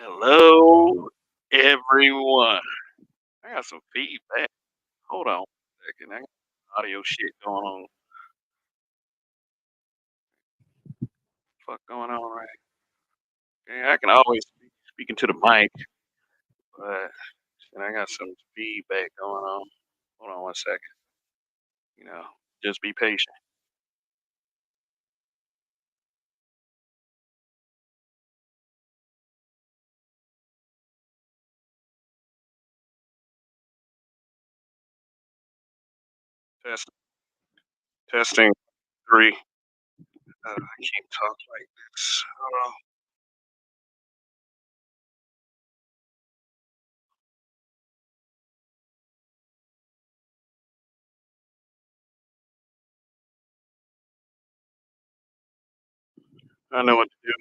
Hello, everyone. I got some feedback. Hold on a second. I got audio shit going on. Fuck going on right? Yeah, I can always speak into the mic, but shit, I got some feedback going on. Hold on one second. You know, just be patient. Test, testing three. I can't talk like this. Hold on. I know what to do.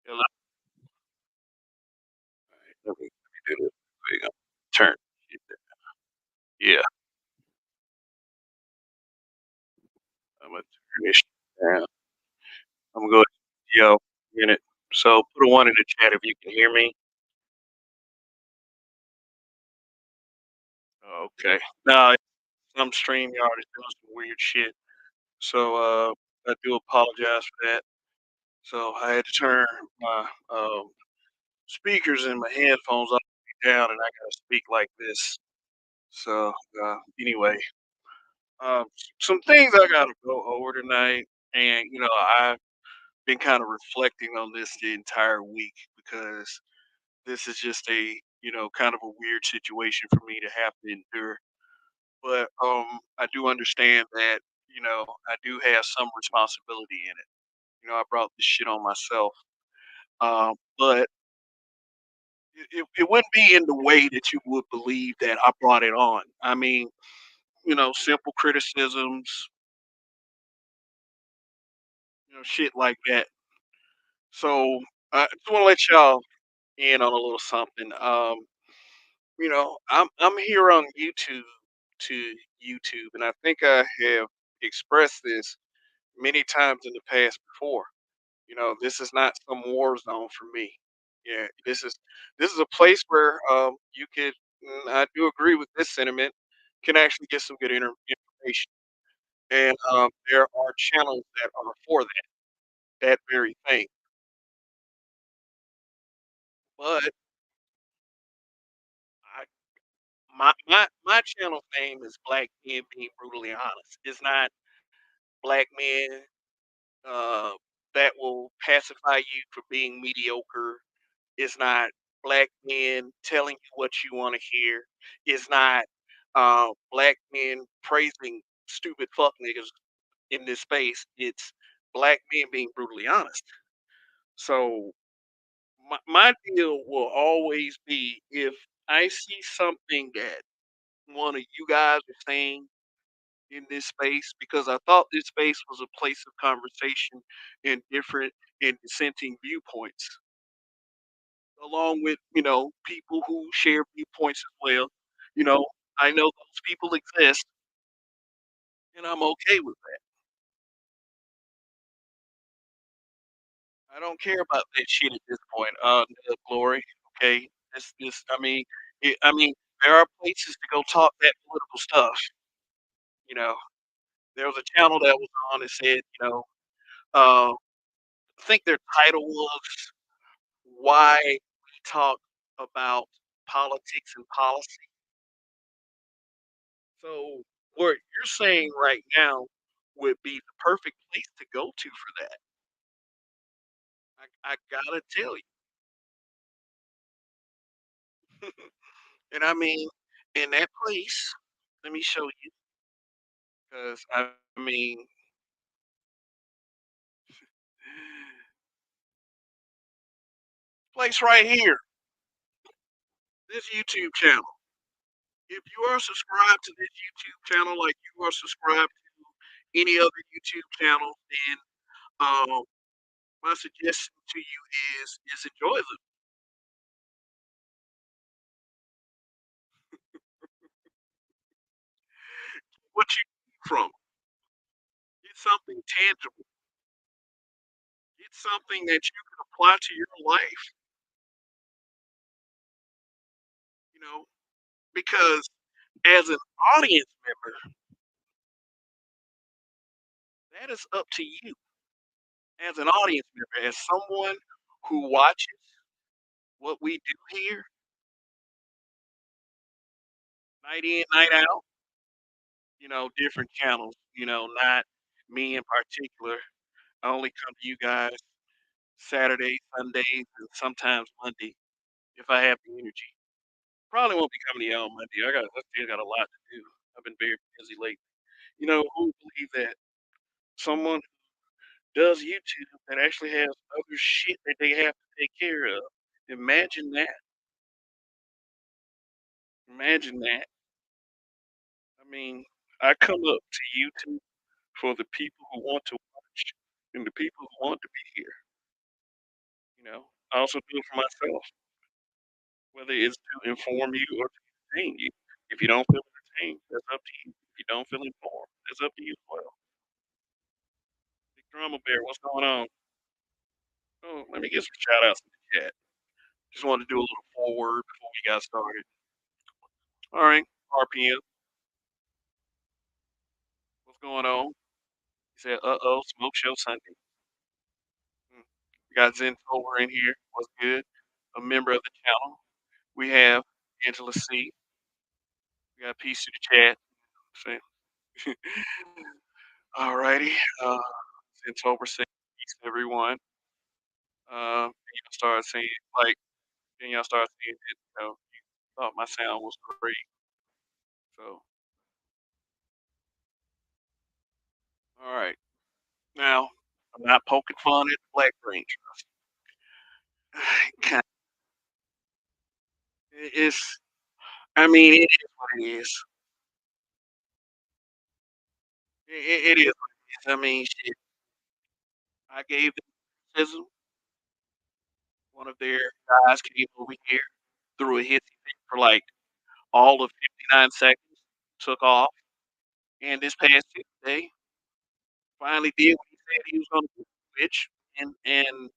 Hello? Let me do this. Wait, turn. Yeah, I'm gonna turn this shit down. I'm gonna go. Yo, minute. So put a one in the chat if you can hear me. Oh, okay. No, some StreamYard is doing some weird shit. So I do apologize for that. So I had to turn my speakers and my headphones all the way down, and I gotta speak like this. So anyway, um, some things I gotta go over tonight, and I've been kind of reflecting on this the entire week because this is just a kind of a weird situation for me to have to endure. But I do understand that I do have some responsibility in it. I brought this shit on myself, but it wouldn't be in the way that you would believe that I brought it on. I mean, simple criticisms, shit like that. So I just want to let y'all in on a little something. I'm here on to YouTube, and I think I have expressed this many times in the past before. This is not some war zone for me. Yeah, this is a place where you could. I do agree with this sentiment. Can actually get some good information, and there are channels that are for that very thing. But I, my channel name is Black Men Being Brutally Honest. It's not black men uh, that will pacify you for being mediocre. It's not black men telling you what you want to hear. It's not black men praising stupid fuck niggas in this space. It's black men being brutally honest. So my deal will always be if I see something that one of you guys are saying in this space, because I thought this space was a place of conversation and different and dissenting viewpoints along with, people who share viewpoints as well. You know, I know those people exist, and I'm okay with that. I don't care about that shit at this point. The glory, okay? I mean, I mean, there are places to go talk that political stuff. You know, there was a channel that was on that said, I think their title was "Why We Talk About Politics and Policy." So what you're saying right now would be the perfect place to go to for that. I gotta tell you. And I mean, in that place, let me show you, because I mean, place right here, this YouTube channel. if you are subscribed to this YouTube channel, like you are subscribed to any other YouTube channel, then um, my suggestion to you is enjoy them. What you get from 'em. Get something tangible. Get something that you can apply to your life. You know, because as an audience member, that is up to you. As an audience member, as someone who watches what we do here, night in, night out, different channels, not me in particular. I only come to you guys Saturdays, Sundays, and sometimes Monday if I have the energy. Probably won't be coming to you on Monday. I still got a lot to do. I've been very busy lately. Who would believe that someone does YouTube that actually has other shit that they have to take care of? Imagine that. Imagine that. I mean, I come up to YouTube for the people who want to watch and the people who want to be here. I also do it for myself, whether it's to inform you or to entertain you. If you don't feel entertained, that's up to you. If you don't feel informed, that's up to you as well. Big Drama Bear, what's going on? Oh, let me get some shout outs in the chat. Just wanted to do a little forward before we got started. All right, RPM, what's going on? He said, uh-oh, Smoke Show Sunday. Hmm. We got Zen over in here. What's good? A member of the channel. We have Angela C. We got peace to the chat. Say- All righty. Zen over saying peace to everyone. Then y'all started saying, like, then y'all started saying that, thought my sound was great. So, all right. Now, I'm not poking fun at the Black Ranger. Kind it's I mean, it is what it is. It is what it is. I mean, shit, I gave them criticism. One of their guys came over here, threw a hissy fit for, like, all of 59 seconds, took off, and this past Tuesday, finally did what he said he was gonna do, bitch, and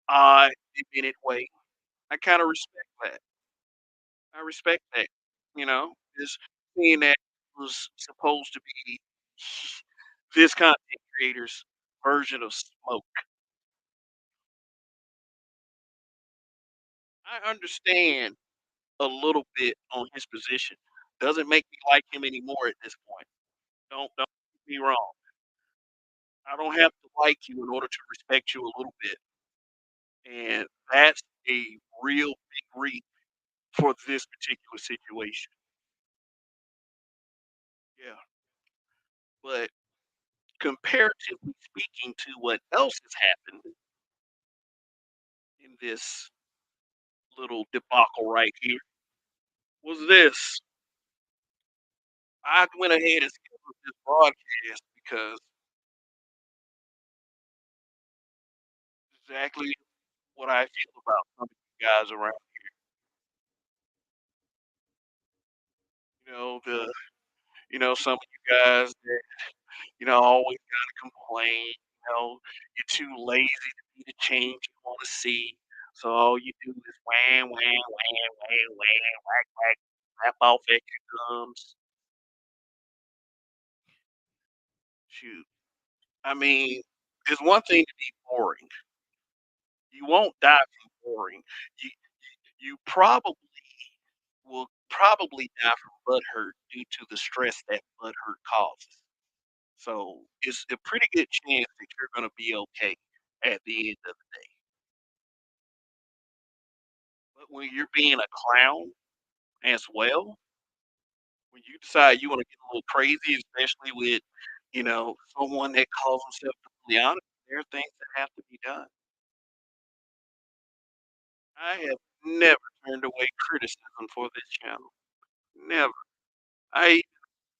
odd minute way. I kinda respect that. I respect that, just seeing that was supposed to be this content creator's version of smoke. I understand a little bit on his position. Doesn't make me like him anymore at this point. Don't get me wrong. I don't have to like you in order to respect you a little bit, and that's a real big reach for this particular situation. Yeah, but comparatively speaking to what else has happened in this little debacle right here was this. I went ahead and scheduled this broadcast because exactly what I feel about some of you guys around. The some of you guys that always gotta complain. You're too lazy to be the change you want to see. So all you do is wham, wham, wham, wham, wham, whack, whack, slap off extra gums. Shoot. I mean, it's one thing to be boring. You won't die from boring. You you will probably die from butt hurt due to the stress that butt hurt causes. So it's a pretty good chance that you're gonna be okay at the end of the day. But when you're being a clown as well, when you decide you wanna get a little crazy, especially with, someone that calls himself completely honest, there are things that have to be done. I have never turned away criticism for this channel. never. I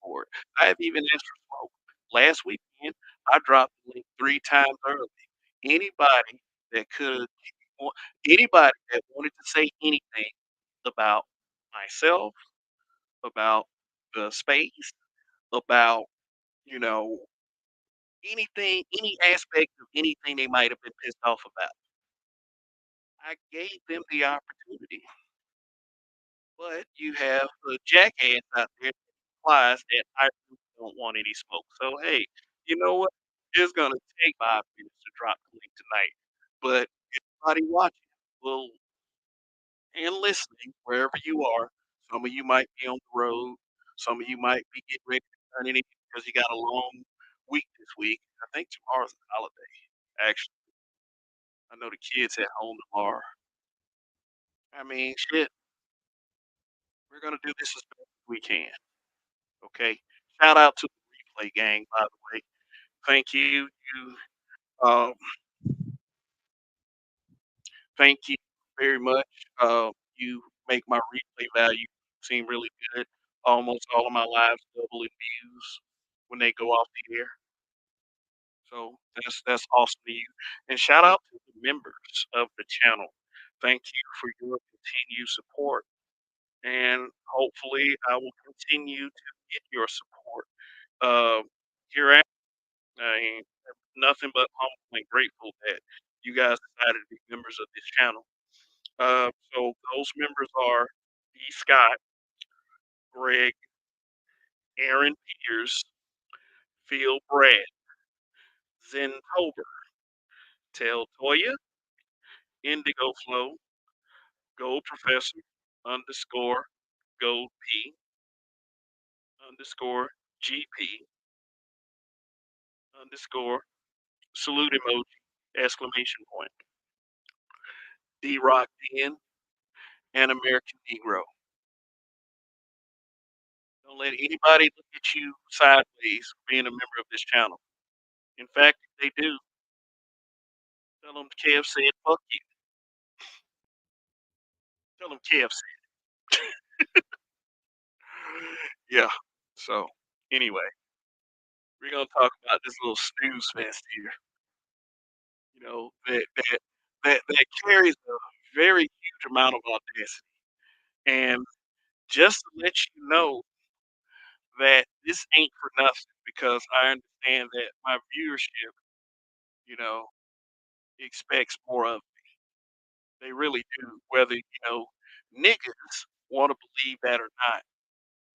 for it. I have even asked for smoke. Last weekend, I dropped the link 3 times early. Anybody that could wa anybody that wanted to say anything about myself, about the space, about, you know, anything, any aspect of anything they might have been pissed off about, I gave them the opportunity. But you have a jackass out there that implies that I really don't want any smoke. So, hey, you know what? It's gonna take 5 minutes to drop the link tonight, but everybody watching will and listening wherever you are. Some of you might be on the road. Some of you might be getting ready to turn it in because you got a long week this week. I think tomorrow's a holiday. Actually, I know the kids at home tomorrow. I mean, shit, we're gonna do this as best as we can. Okay. Shout out to the replay gang, by the way. Thank you. Um, thank you very much. You make my replay value seem really good. Almost all of my lives double in views when they go off the air. So that's awesome to you. And shout out to the members of the channel. Thank you for your continued support. And hopefully I will continue to get your support. Here I am nothing but humble and grateful that you guys decided to be members of this channel. So those members are D. Scott, Greg, Aaron Peters, Phil Brad, Zentober, Tel Toya, Indigo Flow, Gold Professor, underscore, Gold P, underscore, GP, underscore, salute emoji, exclamation point, D Rock Den, and American Negro. Don't let anybody look at you sideways for being a member of this channel. In fact, if they do, tell them Kev said, "Fuck you." Tell them Kev said. Yeah. So, anyway, we're gonna talk about this little snooze fest here. That carries a very huge amount of audacity. And just to let you know that this ain't for nothing, because I understand that my viewership, you know, expects more of. They really do, whether, niggas wanna believe that or not.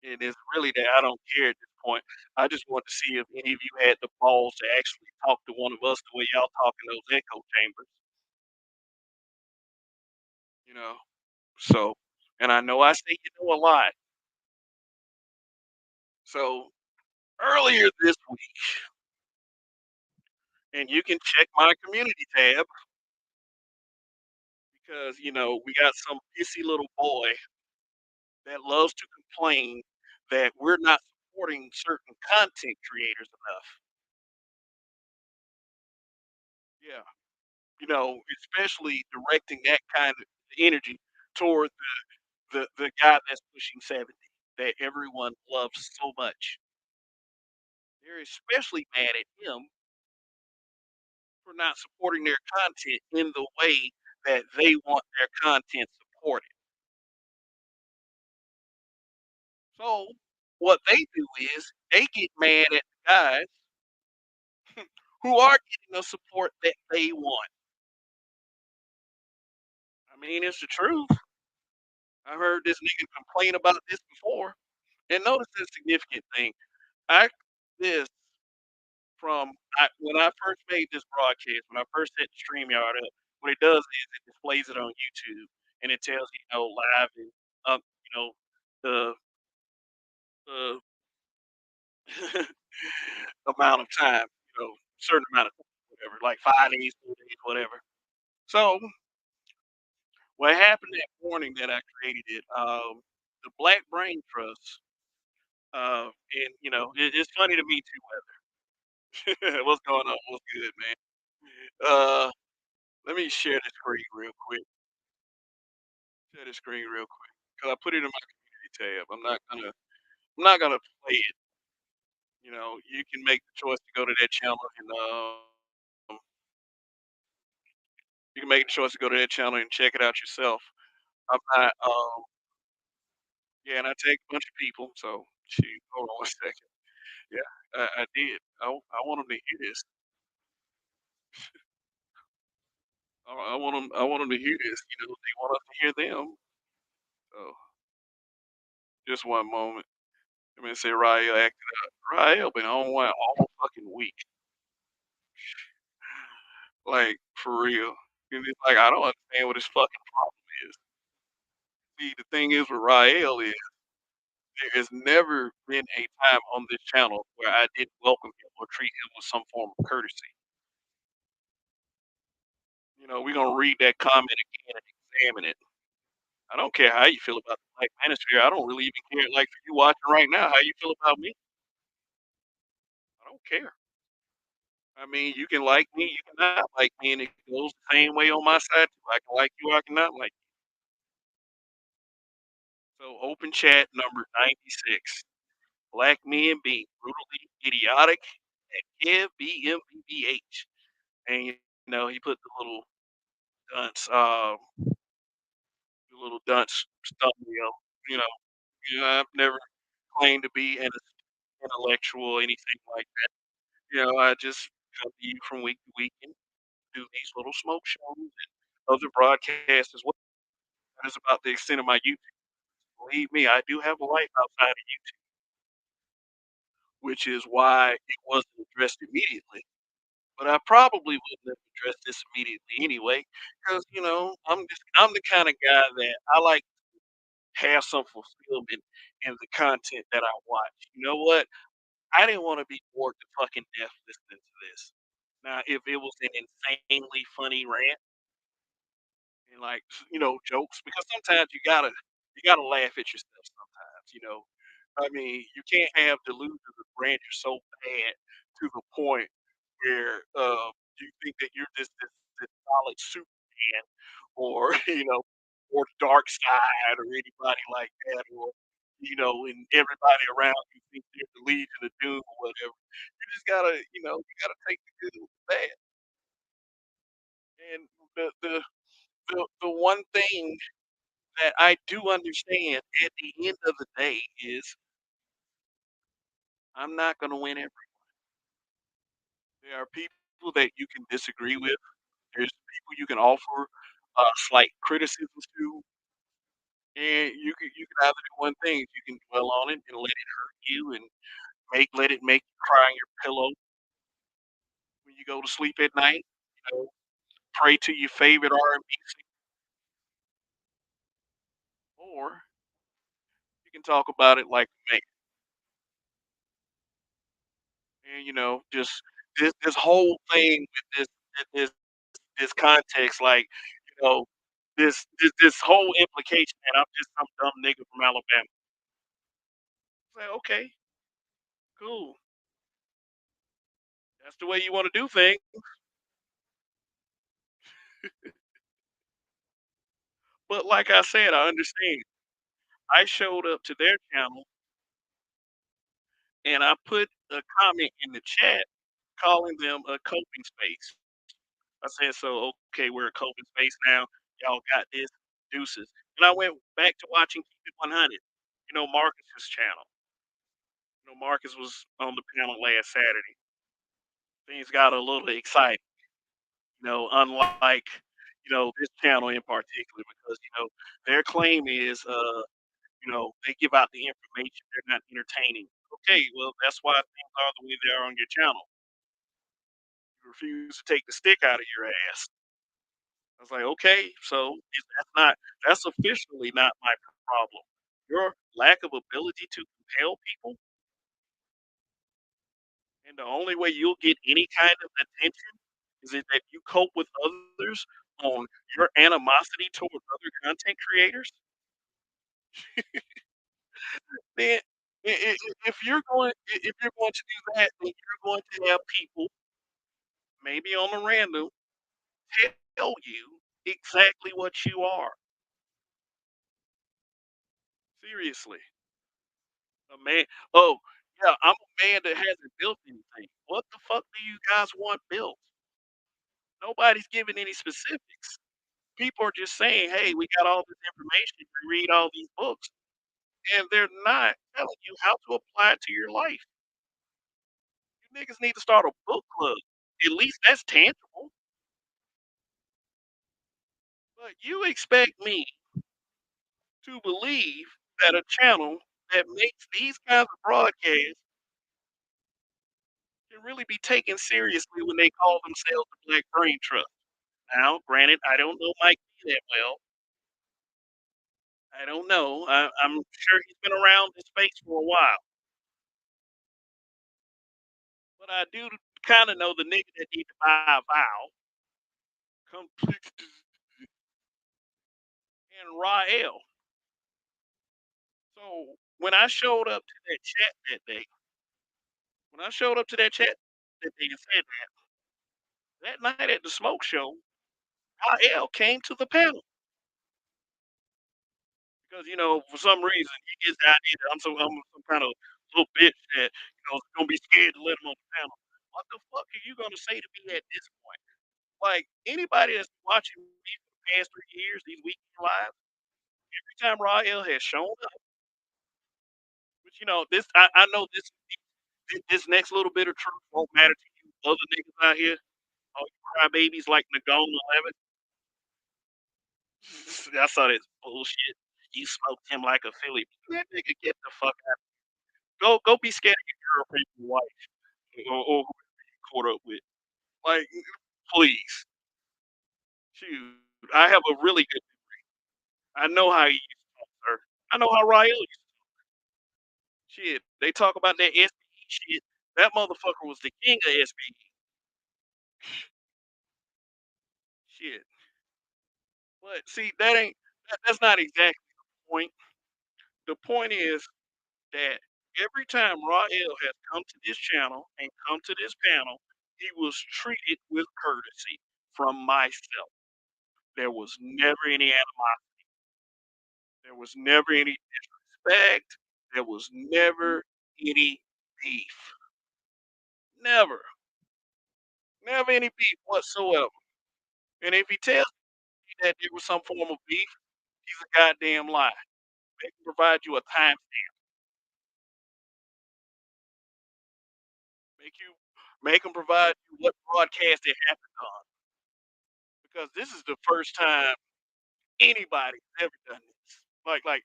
And it's really that I don't care at this point. I just want to see if any of you had the balls to actually talk to one of us the way y'all talk in those echo chambers, you know? So, and I know I say you know a lot. So, earlier this week, and you can check my community tab because, we got some pissy little boy that loves to complain that we're not supporting certain content creators enough. Yeah. Especially directing that kind of energy toward the guy that's pushing 70 that everyone loves so much. They're especially mad at him for not supporting their content in the way that they want their content supported. So what they do is they get mad at the guys who are getting the support that they want. I mean, it's the truth. I heard this nigga complain about this before. And notice this significant thing. I this from when I first made this broadcast, when I first set the StreamYard up, what it does is it displays it on YouTube and it tells you, live and the the amount of time, certain amount of time, whatever, like 5 days, 4 days, whatever. So what happened that morning that I created it, the Black Brain Trust, and it's funny to me too, Weather. What's going on? What's good, man? Uh, let me share the screen real quick. Share the screen real quick because I put it in my community tab. I'm not gonna play it. You can make the choice to go to that channel and you can make the choice to go to that channel and check it out yourself. I'm not yeah, and I take a bunch of people, so shoot, hold on one second. Yeah, I did. I want them to hear this. I want them to hear this. They want us to hear them. So just one moment. Let me say Rael acted up. Rael been on one all fucking week. Like, for real. And it's like, I don't understand what his fucking problem is. See, the thing is with Rael is there has never been a time on this channel where I didn't welcome him or treat him with some form of courtesy. We're gonna read that comment again and examine it. I don't care how you feel about the Black Manosphere. I don't really even care. Like for you watching right now, how you feel about me. I don't care. I mean, you can like me, you cannot like me, and it goes the same way on my side too. I can like you, I cannot like you. So open chat number 96. Black men being brutally idiotic at Kev BMBBH. And he put dunce, um, the little dunce thumbnail. You know, I've never claimed to be an intellectual or anything like that. I just come to you from week to week and do these little smoke shows and other broadcasts as well. That is about the extent of my YouTube. Believe me, I do have a life outside of YouTube, which is why it wasn't addressed immediately. But I probably wouldn't have addressed this immediately anyway, because I'm the kind of guy that I like to have some fulfillment in the content that I watch. You know what? I didn't want to be bored to fucking death listening to this. Now, if it was an insanely funny rant and jokes, because sometimes you gotta laugh at yourself sometimes. I mean, you can't have delusions of grandeur so bad to the point where you think that you're just this solid Superman, or or Dark Side, or anybody like that, or and everybody around you thinks they're the Legion of Doom or whatever. You just gotta take the good with the bad. And the one thing that I do understand at the end of the day is I'm not gonna win every. There are people that you can disagree with. There's people you can offer slight criticisms to, and you can either do one thing: you can dwell on it and let it hurt you, and let it make you cry on your pillow when you go to sleep at night. Pray to your favorite R&B singer, or you can talk about it like a man. And just this whole thing with this context, like you know, this whole implication that I'm just some dumb nigga from Alabama. Say, okay, cool. That's the way you want to do things. But like I said, I understand. I showed up to their channel and I put a comment in the chat calling them a coping space. I said, so okay, we're a coping space now. Y'all got this, deuces. And I went back to watching Keep It 100. Marcus's channel. Marcus was on the panel last Saturday. Things got a little exciting. Unlike this channel in particular, because their claim is they give out the information, they're not entertaining. Okay, well that's why things are the way they are on your channel. You refuse to take the stick out of your ass. I was like, okay, so that's officially not my problem. Your lack of ability to compel people, and the only way you'll get any kind of attention is it that you cope with others on your animosity toward other content creators. Then if you're going to do that, then you're going to have people, maybe on a random, tell you exactly what you are. Seriously. A man oh, yeah, I'm a man that hasn't built anything. What the fuck do you guys want built? Nobody's giving any specifics. People are just saying, "Hey, we got all this information, you read all these books," and they're not telling you how to apply it to your life. You niggas need to start a book club. At least that's tangible. But you expect me to believe that a channel that makes these kinds of broadcasts can really be taken seriously when they call themselves the Black Brain Trust. Now, granted, I don't know Mike B that well. I don't know. I'm sure he's been around this space for a while, but I do kind of know the nigga that need to buy a vowel, complete, and Rael. So when I showed up to that chat that day, when I showed up to that chat that day and said that night at the smoke show, Rael came to the panel because for some reason he gets the idea that I'm some kind of little bitch that is gonna be scared to let him on the panel. What the fuck are you gonna say to me at this point? Like anybody that's watching me for the past 3 years, these weekend lives, every time Rael has shown up, which this I know this next little bit of truth won't matter to you other niggas out here, all you crybabies like Nagone 11. I saw this bullshit. You smoked him like a Philly. That nigga get the fuck out. Go be scared of your girlfriend or wife or who you caught up with. Like, please. Shoot. I have a really good I know how you used to talk, sir. I know how Rael used to shit. They talk about that SBE shit. That motherfucker was the king of SBE. Shit. But see, that's not exactly the point. The point is that every time Rael has come to this channel and come to this panel, he was treated with courtesy from myself. There was never any animosity. There was never any disrespect. There was never any beef. Never. Never any beef whatsoever. And if he tells you that there was some form of beef, he's a goddamn lie. They can provide you a time, make you make them provide you what broadcast it happened on. Because this is the first time anybody's ever done this. Like the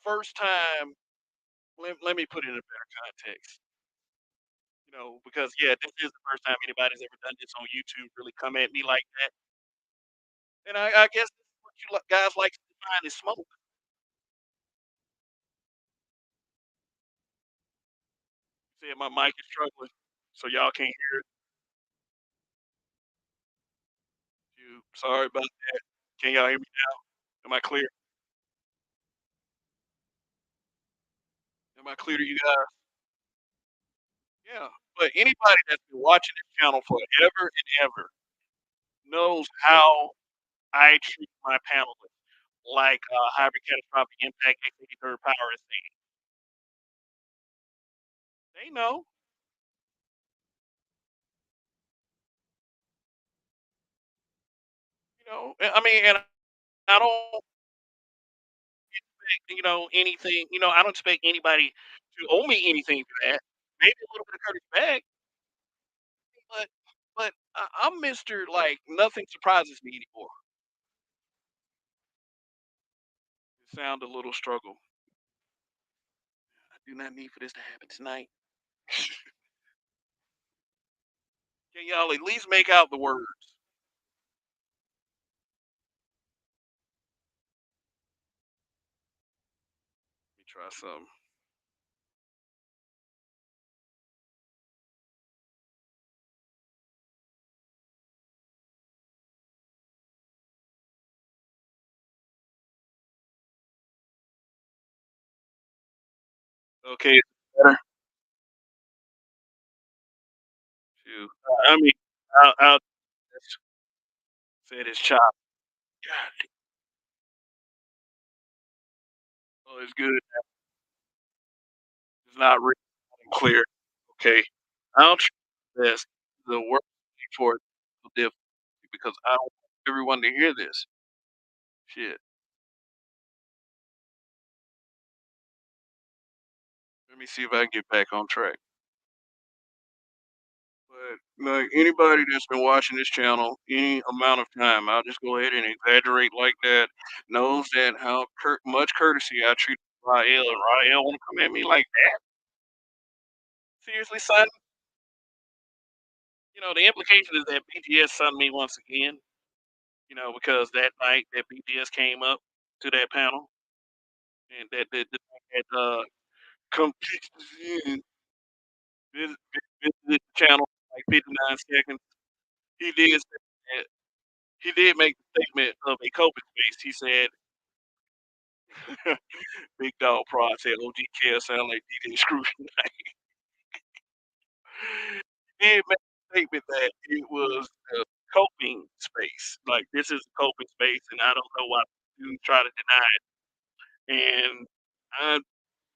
first time. Let me put it in a better context. Because yeah, this is the first time anybody's ever done this on YouTube. Really come at me like that, and I guess this is what you guys like to find is smoke. Said my mic is struggling, so y'all can't hear it. Sorry about that. Can y'all hear me now? Am I clear? Am I clear to you guys? Yeah. But anybody that's been watching this channel forever and ever knows how I treat my panelists, like Hybrid Catastrophic Impact X83rd Power is saying. They know, I mean, and I don't expect, anything, I don't expect anybody to owe me anything for that. Maybe a little bit of courtesy back, but I'm Mr. Like nothing surprises me anymore. It sound a little struggle. I do not need for this to happen tonight. Can y'all at least make out the words? Let me try some. Okay, better. Shoot. I mean, I'll just say this chop. God, Well, it's good. It's not really clear. Okay. I'll try this. The worst thing for it is difficult because I don't want everyone to hear this. Shit. Let me see if I can get back on track. But like anybody that's been watching this channel any amount of time, I'll just go ahead and exaggerate like that, knows that how much courtesy I treat Rael, and Rael wanna come at me like that? Seriously, son? The implication is that BGS sunned me once again, because that night that BGS came up to that panel and that had, come visited the channel for like 59 seconds. He did say that he did make the statement of a coping space. He said, "Big Dog Prod said OGK sound like DJ Screw." He did make the statement that it was a coping space. Like, this is a coping space, and I don't know why you try to deny it. And I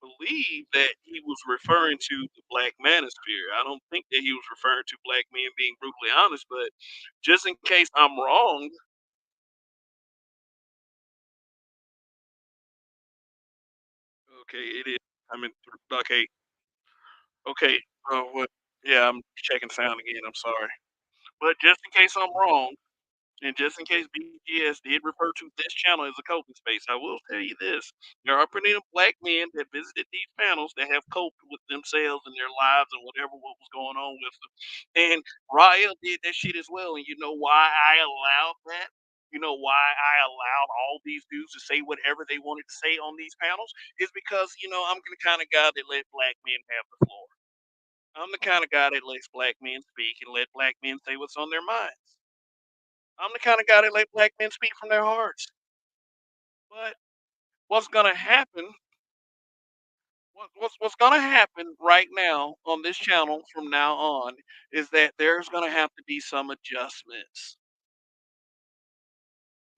believe that he was referring to the Black Manosphere. I don't think that he was referring to black men being brutally honest, but just in case I'm wrong, okay, it is coming through. Okay, okay. What? Yeah, I'm checking sound again. I'm sorry, but just in case I'm wrong, and just in case BGS did refer to this channel as a coping space, I will tell you this. There are plenty of black men that visited these panels that have coped with themselves and their lives and whatever what was going on with them. And Rael did that shit as well. And you know why I allowed that? You know why I allowed all these dudes to say whatever they wanted to say on these panels? Is because, I'm the kind of guy that let black men have the floor. I'm the kind of guy that lets black men speak and let black men say what's on their minds. I'm the kind of guy that let black men speak from their hearts. But what's gonna happen? What's gonna happen right now on this channel from now on is that there's gonna have to be some adjustments.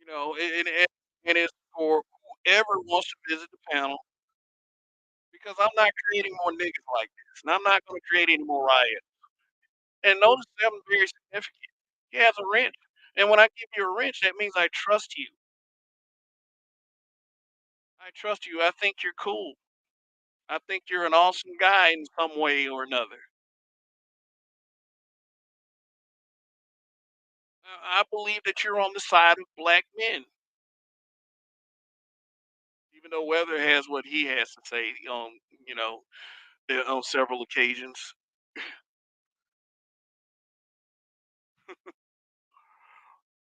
And it's for whoever wants to visit the panel because I'm not creating more niggas like this, and I'm not gonna create any more riots. And notice something very significant. He has a wrench, and when I give you a wrench, that means I trust you. I trust you. I think you're cool. I think you're an awesome guy in some way or another. I believe that you're on the side of black men, even though Weather has what he has to say you know, on several occasions.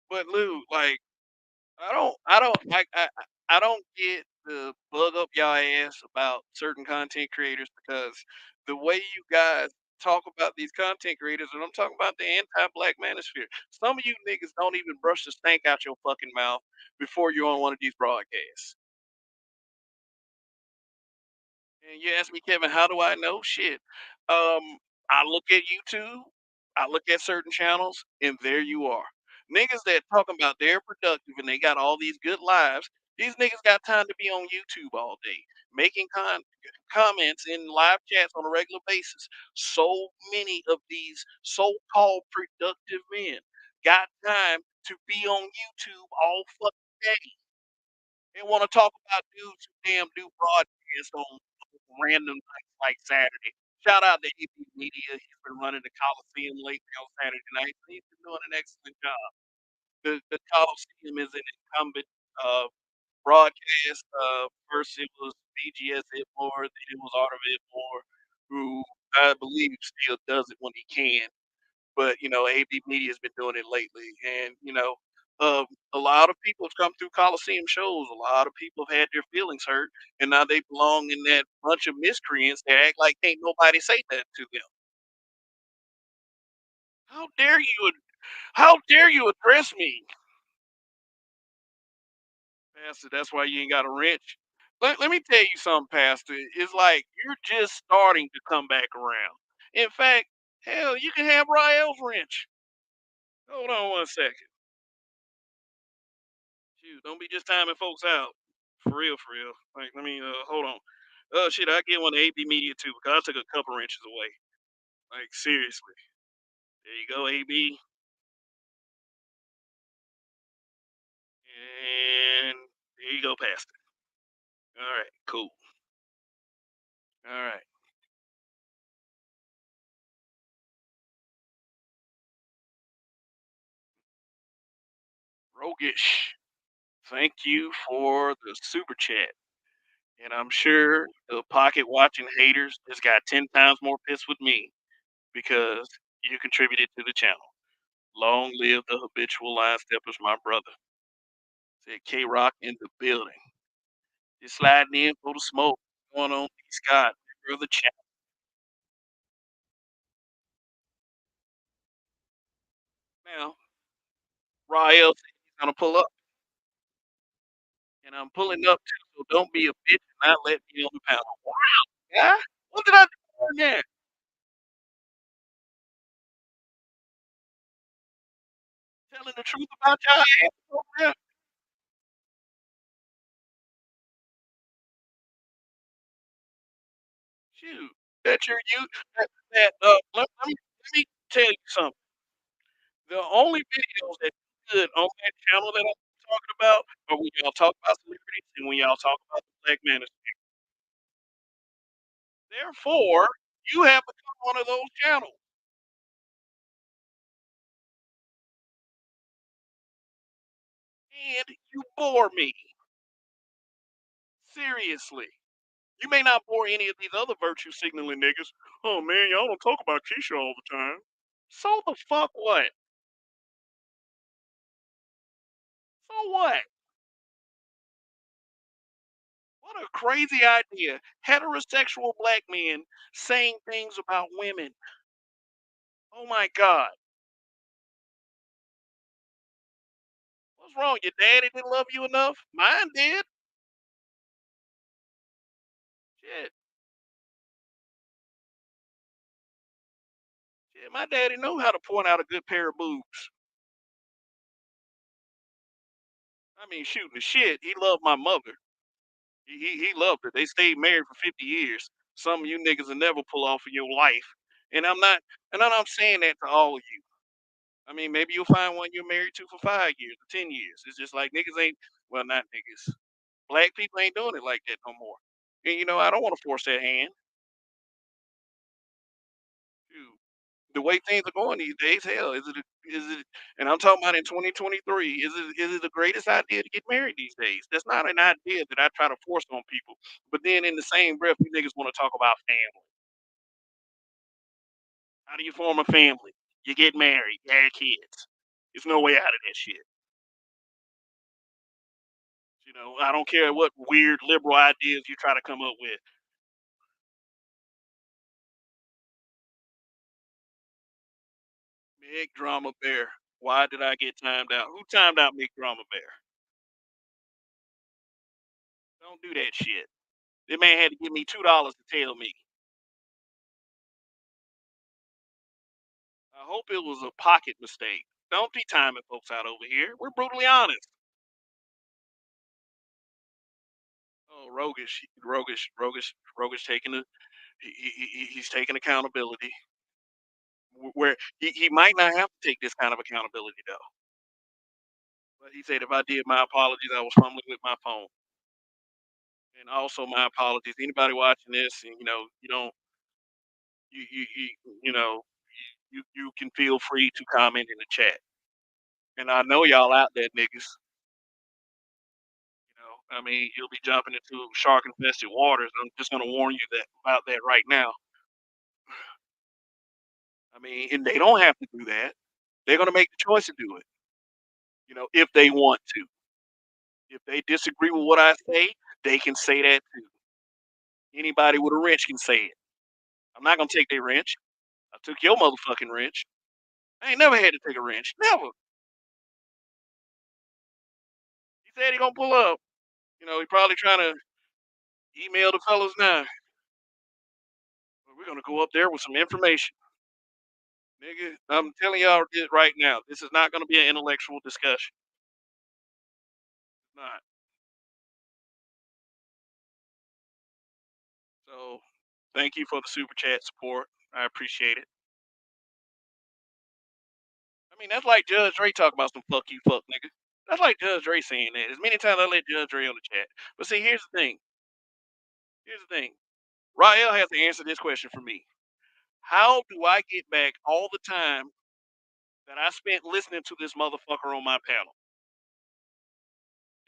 But Lou, like, I don't get the bug up y'all ass about certain content creators because the way you guys talk about these content creators, and I'm talking about the anti-black manosphere. Some of you niggas don't even brush the stank out your fucking mouth before you're on one of these broadcasts. And you ask me, Kevin, how do I know? Shit. I look at YouTube, I look at certain channels, and there you are. Niggas that talking about they're productive and they got all these good lives. These niggas got time to be on YouTube all day, making comments in live chats on a regular basis. So many of these so-called productive men got time to be on YouTube all fucking day. They wanna talk about dudes who damn do broadcast on random nights like Saturday. Shout out to AP Media, he's been running the Coliseum lately on Saturday nights, and he's been doing an excellent job. The Coliseum is an incumbent, broadcast, first it was BGS Itmore, then it was Art of Itmore, who I believe still does it when he can. But, AB Media's been doing it lately, and, um, a lot of people have come through Coliseum shows. A lot of people have had their feelings hurt, and now they belong in that bunch of miscreants that act like ain't nobody say that to them. How dare you? How dare you address me, Pastor? That's why you ain't got a wrench. Let me tell you something, Pastor. It's like you're just starting to come back around. In fact, hell, you can have Rael's wrench. Hold on one second. Shoot, don't be just timing folks out. For real, for real. Like, let me hold on. Oh shit, I get one to AB Media too because I took a couple wrenches away. Like seriously. There you go, AB. And there you go, Pastor. All right, cool. All right. Rogish. Thank you for the super chat. And I'm sure the pocket watching haters just got 10 times more pissed with me because you contributed to the channel. Long live the habitual line steppers, my brother. Said K Rock in the building. Just sliding in for the smoke. What's going on, P. Scott? Brother chat now. Rael said he's gonna pull up. And I'm pulling up too, so don't be a bitch and not let me on the panel. Wow, yeah? What did I do wrong there? Telling the truth about y'all ass over there? Shoot. That you're you let me tell you something. The only videos that's good on that channel that I'm talking about are when y'all talk about celebrities and when y'all talk about the black manosphere. Therefore, you have become one of those channels, and you bore me. Seriously. You may not bore any of these other virtue signaling niggas. Oh man, y'all don't talk about Keisha all the time. So the fuck what? So what? What a crazy idea. Heterosexual black men saying things about women. Oh my god. What's wrong? Your daddy didn't love you enough? Mine did. Shit. Shit. My daddy knew how to point out a good pair of boobs. I mean, shooting the shit. He loved my mother. He loved her. They stayed married for 50 years. Some of you niggas will never pull off in your life. And I'm not saying that to all of you. I mean, maybe you'll find one you're married to for 5 years or 10 years. It's just like niggas ain't, well, not niggas. Black people ain't doing it like that no more. And I don't want to force that hand. Shoot. The way things are going these days, hell, is it, and I'm talking about in 2023, is it the greatest idea to get married these days? That's not an idea that I try to force on people. But then in the same breath, you niggas want to talk about family. How do you form a family? You get married, you have kids. There's no way out of that shit. I don't care what weird liberal ideas you try to come up with. Big Drama Bear. Why did I get timed out? Who timed out Big Drama Bear? Don't do that shit. That man had to give me $2 to tell me. I hope it was a pocket mistake. Don't be timing folks out over here. We're brutally honest. Oh, Rogish taking he's taking accountability. Where he might not have to take this kind of accountability though. But he said if I did my apologies, I was fumbling with my phone. And also my apologies. Anybody watching this, and you don't you know you can feel free to comment in the chat. And I know y'all out there, niggas. I mean, you'll be jumping into shark infested waters. I'm just gonna warn you that about that right now. I mean, and they don't have to do that. They're gonna make the choice to do it. If they want to. If they disagree with what I say, they can say that too. Anybody with a wrench can say it. I'm not gonna take their wrench. I took your motherfucking wrench. I ain't never had to take a wrench. Never. He said he gonna pull up. He probably trying to email the fellas now. We're gonna go up there with some information. Nigga, I'm telling y'all this right now. This is not gonna be an intellectual discussion. It's not. So thank you for the super chat support. I appreciate it. I mean, that's like Judge Dre talking about some fuck you, fuck nigga. That's like Judge Dre saying that. As many times I let Judge Dre on the chat. But see, here's the thing. Here's the thing. Rael has to answer this question for me. How do I get back all the time that I spent listening to this motherfucker on my panel?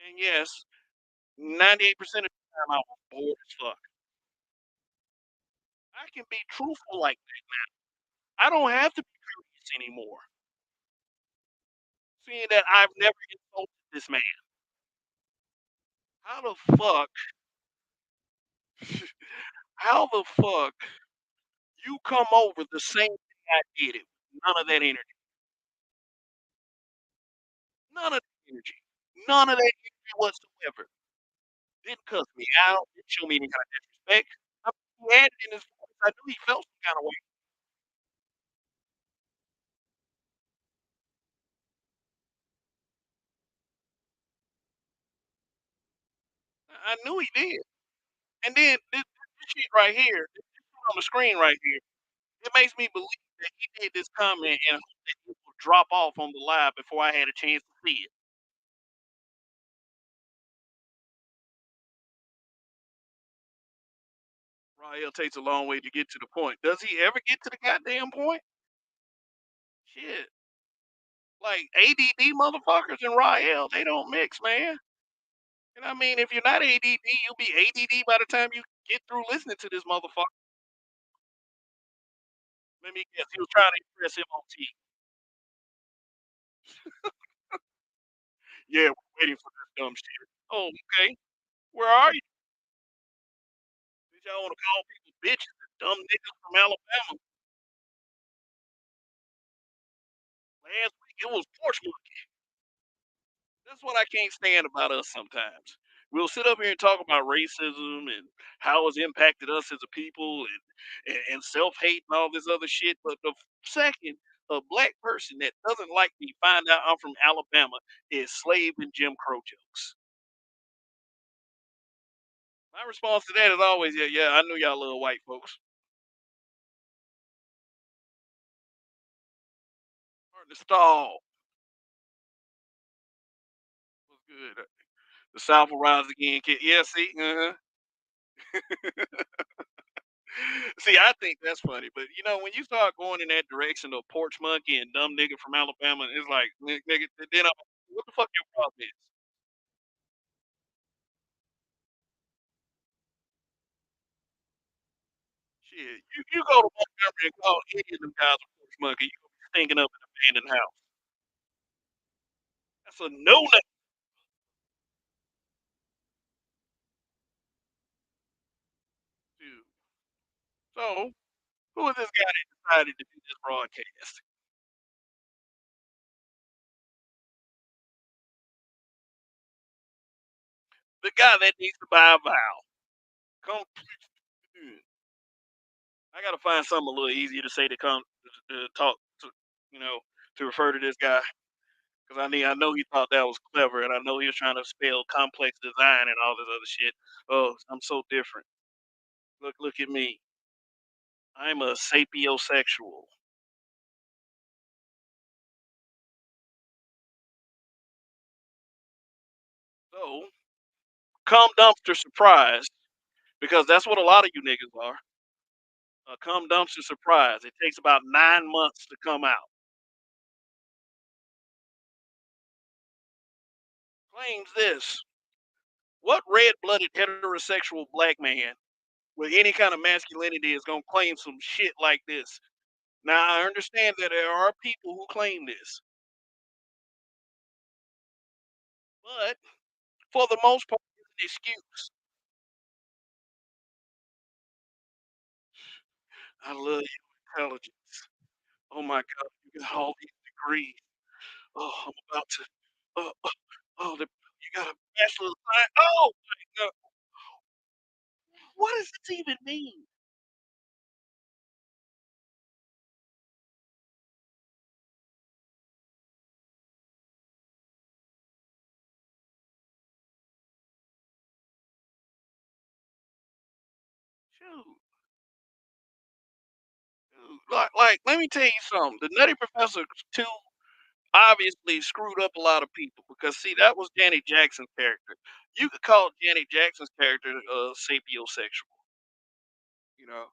And yes, 98% of the time I was bored as fuck. I can be truthful like that. I don't have to be courteous anymore. Seeing that I've never insulted this man. How the fuck, how the fuck you come over the same day I did it? None of that energy. None of that energy. None of that energy whatsoever. Didn't cuss me out. Didn't show me any kind of disrespect. I mean, he had it in his voice. I knew he felt some kind of way. I knew he did. And then this shit right here, this shit on the screen right here, it makes me believe that he did this comment and hope that it would drop off on the live before I had a chance to see it. Rael takes a long way to get to the point. Does he ever get to the goddamn point? Shit. Like ADD motherfuckers and Rael, they don't mix, man. And I mean, if you're not ADD, you'll be ADD by the time you get through listening to this motherfucker. Let me guess, he was trying to impress him on T. Yeah, we're waiting for this dumb shit. Oh, okay. Where are you? Did y'all want to call people bitches and dumb niggas from Alabama? Last week it was Portsmouth. That's what I can't stand about us sometimes. We'll sit up here and talk about racism and how it's impacted us as a people and self hate and all this other shit. But the second a black person that doesn't like me find out I'm from Alabama is slave and Jim Crow jokes. My response to that is always, yeah, yeah, I knew y'all little white folks. Or the stall was good. The South will rise again. Yeah, see, see, I think that's funny, but you know, when you start going in that direction of porch monkey and dumb nigga from Alabama, it's like, nigga, then I'm, what the fuck your problem is? Shit, you go to Montgomery and call any of them guys a porch monkey, you gonna be stinking up an abandoned house. That's a no no. So, who is this guy that decided to do this broadcast? The guy that needs to buy a vowel. Come, I gotta find something a little easier to say to come to talk to, you know, to refer to this guy. Because I know he thought that was clever, and I know he was trying to spell complex design and all this other shit. Oh, I'm so different. Look at me. I'm a sapiosexual. So come dumpster surprise, because that's what a lot of you niggas are. Come dumpster surprise. It takes about 9 months to come out. Claims this. What red-blooded heterosexual black man with any kind of masculinity is gonna claim some shit like this? Now I understand that there are people who claim this, but for the most part, it's an excuse. I love your intelligence. Oh my God, you got all these degrees. Oh, I'm about to. Oh, oh, oh you got a bachelor's of science. Oh my God, what does this even mean? Shoot, shoot. Like, let me tell you something. The Nutty Professor 2 obviously screwed up a lot of people because see, that was Janet Jackson's character. You could call Janet Jackson's character sapiosexual. You know,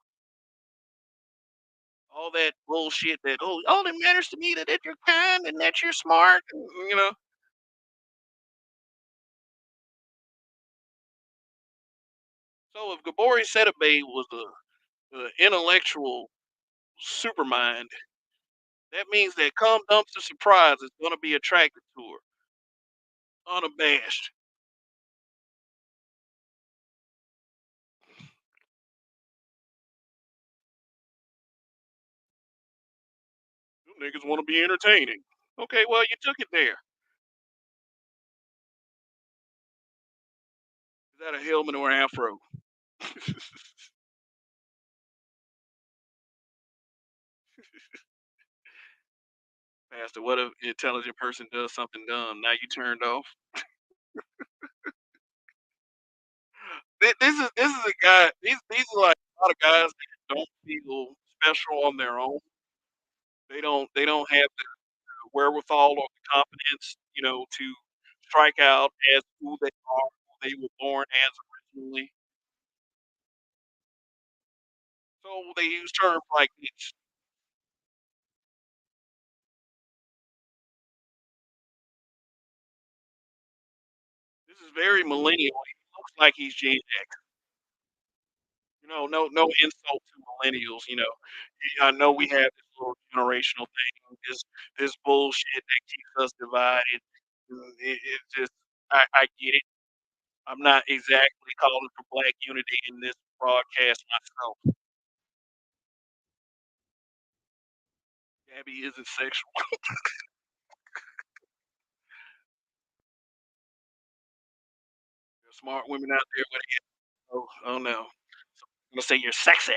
all that bullshit that all that matters to me that you're kind and that you're smart. You know, so if Gabori Sidibe was a intellectual supermind, that means that come dumpster surprise is going to be attracted to her, unabashed. You niggas want to be entertaining. Okay, well you took it there. Is that a helmet or an afro? Pastor, what if an intelligent person does something dumb? Now you turned off. This is a guy. These are like a lot of guys that don't feel special on their own. They don't have the wherewithal or the confidence, to strike out as who they are, who they were born as originally. So they use terms like this. This is very millennial. He looks like he's Gen X. No insult to millennials. I know we have this little generational thing, this bullshit that keeps us divided. It's just I get it. I'm not exactly calling for black unity in this broadcast myself. Gabby isn't sexual. There's smart women out there with it. Oh no. I'm gonna say you're sexy. I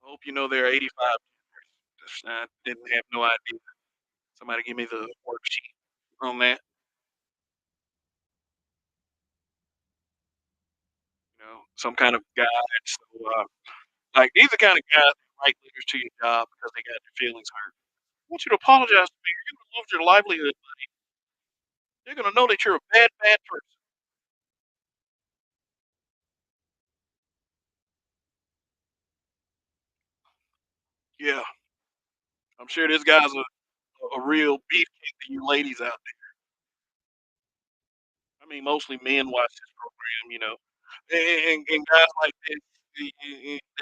hope you know there are 85. I didn't have no idea. Somebody give me the worksheet on that. Some kind of guide. So, like these are kind of guys that write letters to your job because they got their feelings hurt. I want you to apologize to me. You're gonna lose your livelihood. They're gonna know that you're a bad, bad person. Yeah, I'm sure this guy's a real beefcake to you ladies out there. I mean, mostly men watch this program. And guys like this, if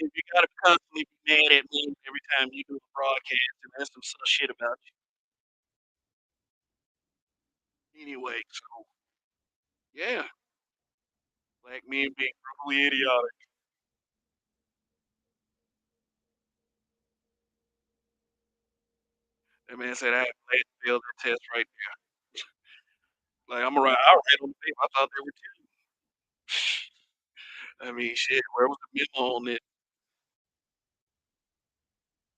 you gotta constantly be mad at me every time you do a broadcast, and there's some sus shit about you anyway. So yeah, black men being brutally idiotic. That man said I had failed that test right there. Like I read on the paper. I thought they were 10. I mean, shit. Where was the memo on it?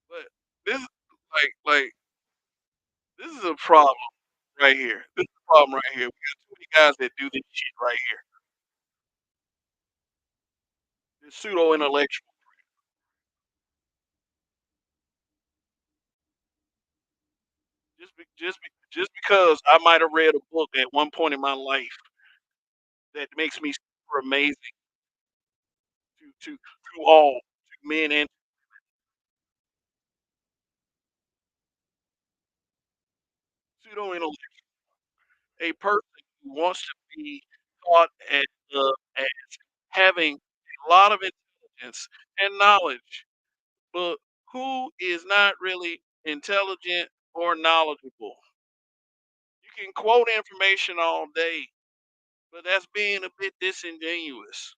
But this, like this is a problem right here. This is a problem right here. We got too many guys that do this shit right here. This pseudo intellectual. Just because I might have read a book at one point in my life that makes me super amazing to all, to men and pseudo intellect. A person who wants to be taught as having a lot of intelligence and knowledge, but who is not really intelligent or knowledgeable. You can quote information all day, but that's being a bit disingenuous.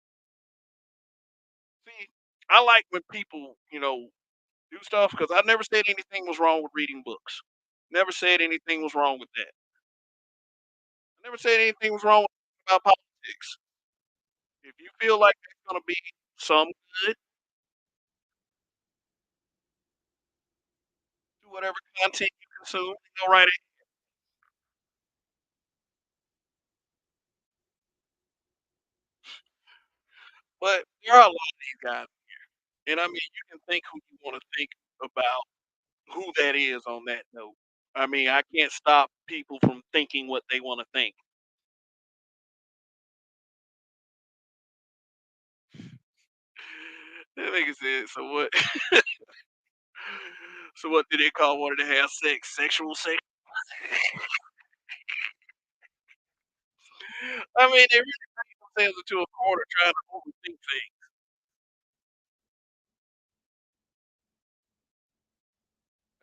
See, I like when people, do stuff because I never said anything was wrong with reading books. Never said anything was wrong with that. I never said anything was wrong about politics. If you feel like there's gonna be some good to whatever content you consume, go right ahead. But there are a lot of these guys, and I mean, you can think who you wanna think about who that is on that note. I mean, I can't stop people from thinking what they wanna think. That nigga said, "So what?" So what do they call wanting to have sex? Sexual sex? I mean, they really paint themselves into a corner trying to overthink things.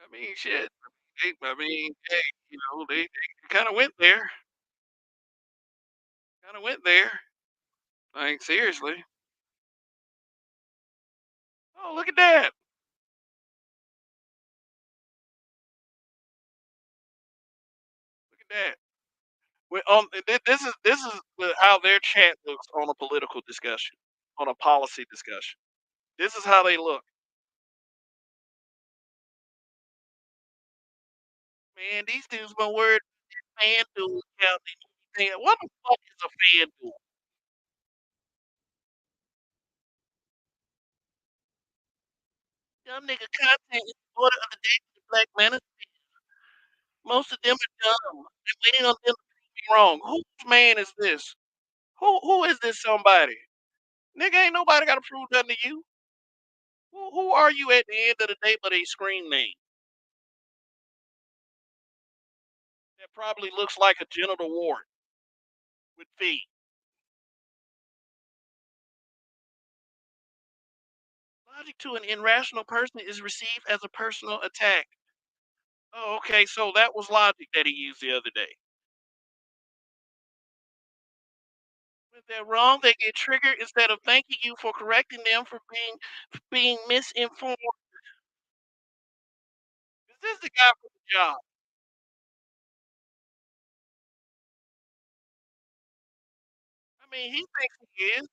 I mean, shit. I mean, hey, they kind of went there. Kind of went there. Like seriously. Oh, look at that. Look at that. This is how their chat looks on a political discussion, on a policy discussion. This is how they look. Man, these dudes been worried FanDuel account. What the fuck is a FanDuel? Dumb nigga content is the order of the day for the black man. Most of them are dumb. They're waiting on them to prove me wrong. Whose man is this? Who is this somebody? Nigga, ain't nobody got to prove nothing to you. Who are you at the end of the day but a screen name that probably looks like a genital wart with feet? Logic to an irrational person is received as a personal attack. Oh, okay, so that was logic that he used the other day. If they're wrong, they get triggered instead of thanking you for correcting them for being misinformed. Is this the guy for the job? I mean, he thinks he is,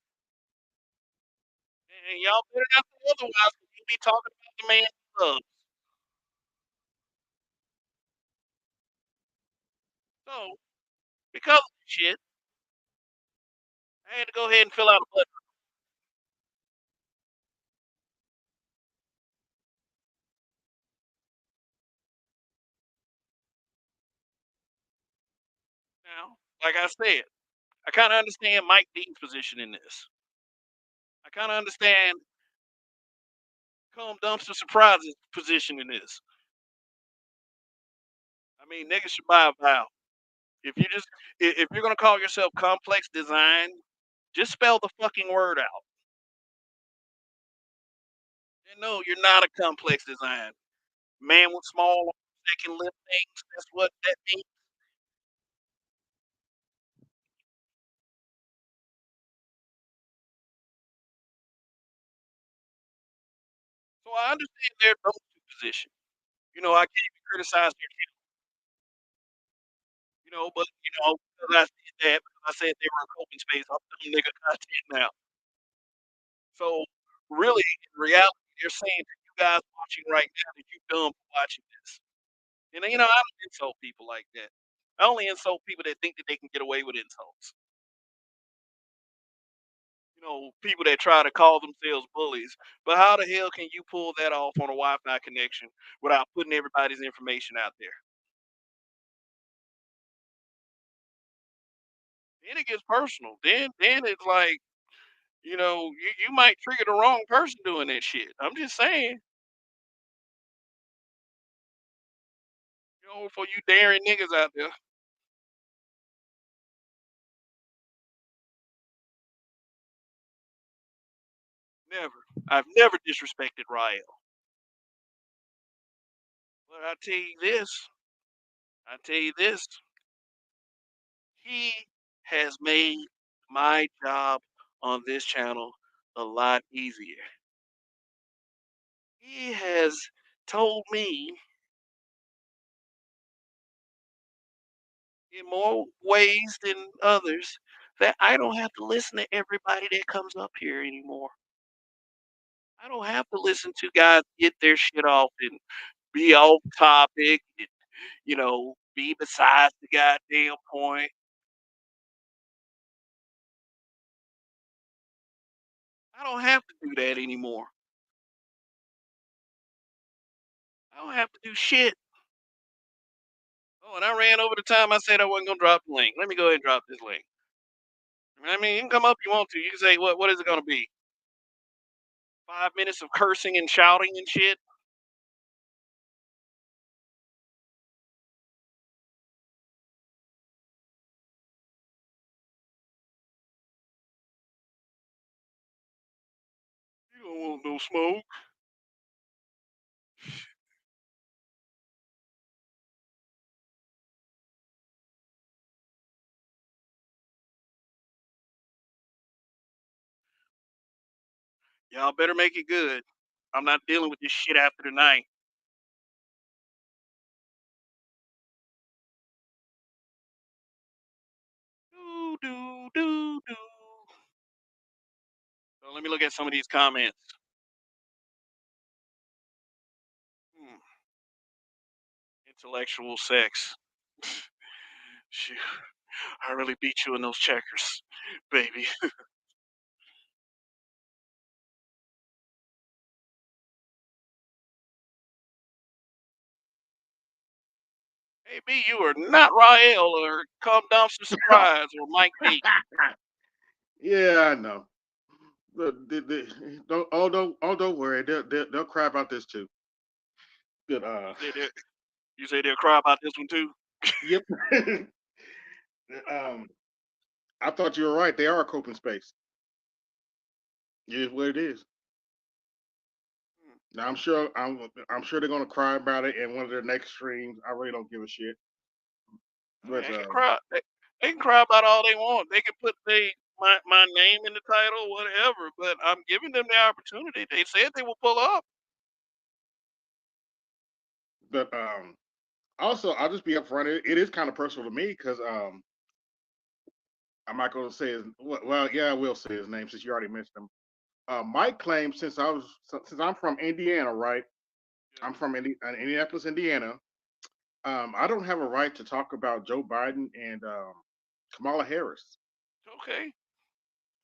and y'all better not say otherwise. 'Cause you be talking about the man you love. So, because of this shit, I had to go ahead and fill out a button. Now, like I said, I kind of understand Mike Dean's position in this. I kind of understand Come Dumpster Surprises' position in this. I mean, niggas should buy a vowel. If you just if you're gonna call yourself complex design, just spell the fucking word out. And no, you're not a complex design. Man with small arms that can lift things. That's what that means. So I understand their go-to position. I can't even criticize their but because I said that, because I said they were a coping space, I'm dumb nigga content now. So really, in reality, they're saying to you guys watching right now that you dumb for watching this. And I don't insult people like that. I only insult people that think that they can get away with insults. People that try to call themselves bullies. But how the hell can you pull that off on a Wi-Fi connection without putting everybody's information out there? Then it gets personal. Then it's like, you might trigger the wrong person doing that shit. I'm just saying, for you daring niggas out there. Never. I've never disrespected Rael. But I tell you this, he has made my job on this channel a lot easier. He has told me in more ways than others that I don't have to listen to everybody that comes up here anymore. I don't have to listen to guys get their shit off and be off topic and, be besides the goddamn point. I don't have to do that anymore. I don't have to do shit. Oh, and I ran over the time I said I wasn't gonna drop the link. Let me go ahead and drop this link. I mean, you can come up if you want to. You can say what is it gonna be? 5 minutes of cursing and shouting and shit. You don't want no smoke. Y'all better make it good. I'm not dealing with this shit after tonight. Do do do do. So let me look at some of these comments. Hmm. Intellectual sex. Shoot, I really beat you in those checkers, baby. Hey B, you are not Rael or Come Dumpster Surprise or Mike B. Yeah, I know. Don't worry. They'll cry about this too. Good. You say that you say they'll cry about this one too? Yep. um, I thought you were right. They are a coping space. It is what it is. Hmm. Now I'm sure they're gonna cry about it in one of their next streams. I really don't give a shit. I mean, But they can cry. They can cry about all they want. They can put my name in the title, whatever. But I'm giving them the opportunity. They said they will pull up. but also I'll just be upfront. It is kind of personal to me because I'm not gonna say his well, yeah, I will say his name since you already mentioned him. Mike claims since I'm from Indiana, right? I'm from Indianapolis, Indiana. I don't have a right to talk about Joe Biden and Kamala Harris Okay.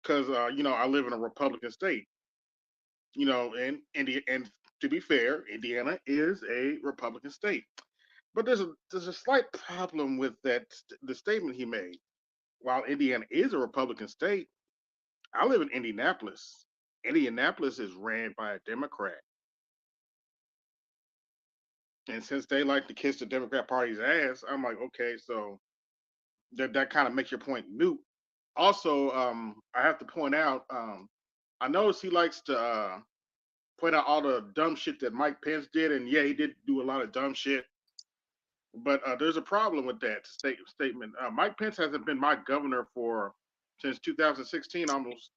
because I live in a Republican state. And and to be fair, Indiana is a Republican state. But there's a slight problem with the statement he made. While Indiana is a Republican state, I live in Indianapolis. Indianapolis is ran by a Democrat, and since they like to kiss the Democrat Party's ass, I'm like, okay, so that kind of makes your point moot. Also, I have to point out, I notice he likes to point out all the dumb shit that Mike Pence did, and yeah, he did do a lot of dumb shit. But there's a problem with that statement. Mike Pence hasn't been my governor for since 2016, almost.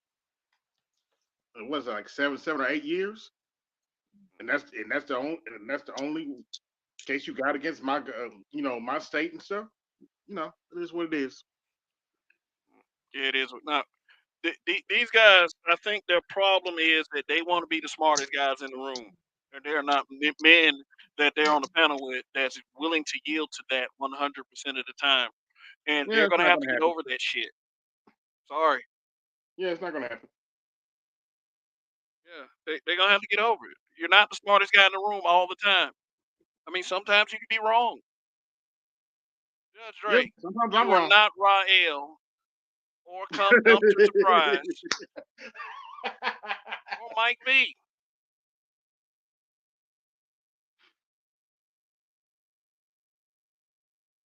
Was it like 7 or 8 years? And that's the only case you got against my state and stuff. It is what it is. Yeah, it is. Now, these guys, I think their problem is that they want to be the smartest guys in the room, and they're not men that they're on the panel with that's willing to yield to that 100% of the time, and Yeah, they're it's gonna not have to gonna get happen. over that shit. Sorry. Yeah, it's not gonna happen. Yeah, they're gonna have to get over it. You're not the smartest guy in the room all the time. I mean, sometimes you can be wrong. Judge Yep. Drake, Sometimes I'm you are wrong. not Rael or Come Dumpster Surprise or Mike B.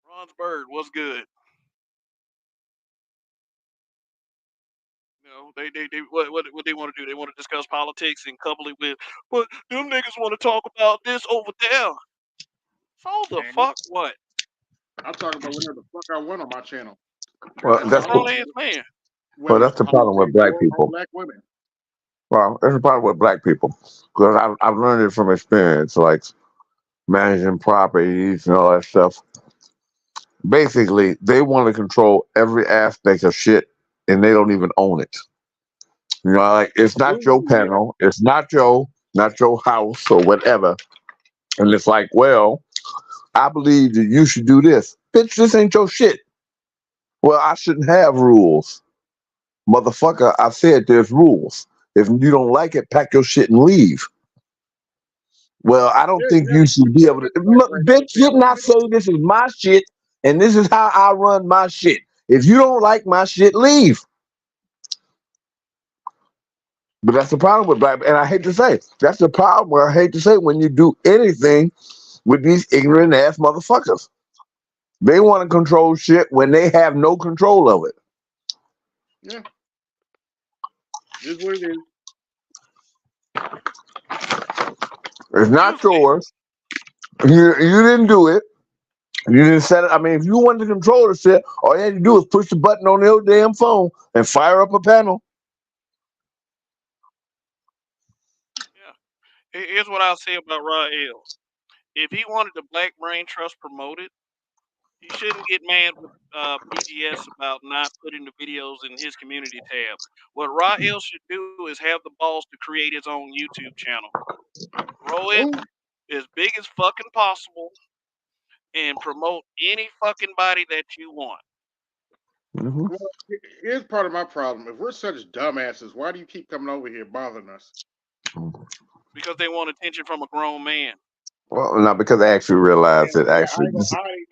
Ron's Bird, what's good? They what they want to do? They want to discuss politics and couple it with, but them niggas want to talk about this over there. So the And fuck what? I'll talk about whatever the fuck I want on my channel, Well, I'm a that's grown the ass man. whether it's that's the problem with politics black or people. black women. Well, that's the problem with black people because I've learned it from experience, like managing properties and all that stuff. Basically, they want to control every aspect of shit, and they don't even own it. Like it's not your Ooh, yeah. panel, it's not your house or whatever, and it's like, well, I believe that you should do this, bitch. This ain't your shit. Well, I shouldn't have rules, motherfucker. I said there's rules. If you don't like it, pack your shit and leave. Well, I don't think Yeah, you should be able to. black right now. Bitch, did not say this is my shit and this is how I run my shit. If you don't like my shit, leave. But that's the problem with black. And I hate to say, that's the problem where I hate to say when you do anything with these ignorant ass motherfuckers. They want to control shit when they have no control of it. Yeah, this is what it is. It's not Tuesday. yours. You didn't do it. You didn't set it. I mean, if you wanted to control the shit, all you had to do is push the button on your damn phone and fire up a panel. Yeah. Here's what I'll say about Rael. If he wanted the Black Brain Trust promoted, he shouldn't get mad with BGS about not putting the videos in his community tab. What Rael should do is have the balls to create his own YouTube channel, grow it Oh, as big as fucking possible, and promote any fucking body that you want. Hmm. well, here's part of my problem. If we're such dumbasses, why do you keep coming over here bothering us? Because they want attention from a grown man. Well, not because I actually realized that Yeah, actually,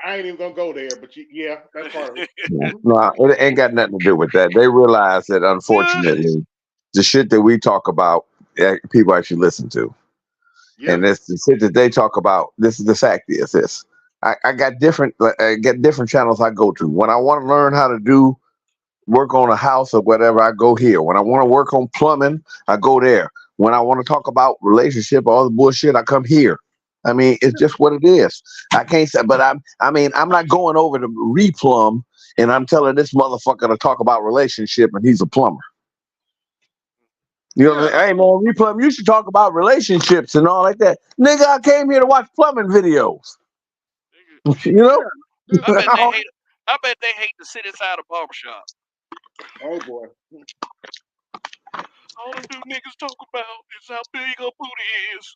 I ain't even gonna go there. But yeah, that's part of it. Mhm. no, it ain't got nothing to do with that. They realize that unfortunately, the shit that we talk about, people actually listen to. Yep. And this the shit that they talk about. This is the fact is this. I got different channels I go to. When I want to learn how to do work on a house or whatever, I go here. When I want to work on plumbing, I go there. When I want to talk about relationship, all the bullshit, I come here. I mean, it's just what it is. I can't say, but I'm not going over to replumb and I'm telling this motherfucker to talk about relationship and he's a plumber. You know what Yeah. I mean? Hey man, replumb, you should talk about relationships and all like that. Nigga, I came here to watch plumbing videos. You know? Yeah. This, I bet they this, hate. I bet they hate to sit inside a barbershop. oh boy. All them new niggas talk about is how big a booty is.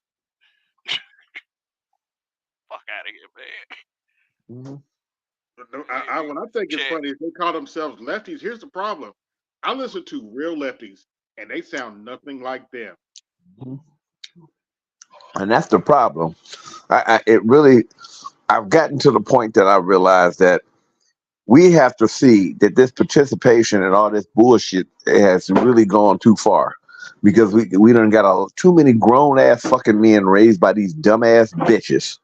Fuck out of here, man. Mhm. What I think is Chat. funny is they call themselves lefties. Here's the problem. I listen to real lefties, and they sound nothing like them. And that's the problem. I've gotten to the point that I realized that we have to see that this participation and all this bullshit has really gone too far because we done got too many grown ass fucking men raised by these dumbass bitches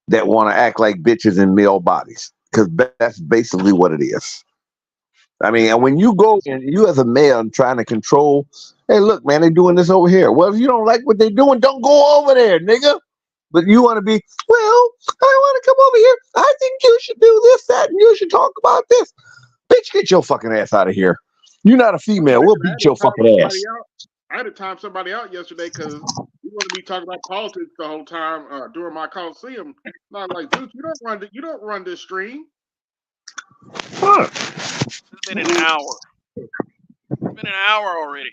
that want to act like bitches in male bodies because that's basically what it is. I mean, and when you go and you as a male and trying to control, hey, look, man, they doing this over here. Well, if you don't like what they doing, don't go over there, nigga. But you want to be, well, I want to come over here. I think you should do this, that, and you should talk about this. Bitch, get your fucking ass out of here. You're not a female. We'll beat your fucking ass. I had to time somebody out yesterday because you want to be talking about politics the whole time during my Coliseum. Not like, dude, you don't run this stream. Huh. It's been an hour. It's been an hour already.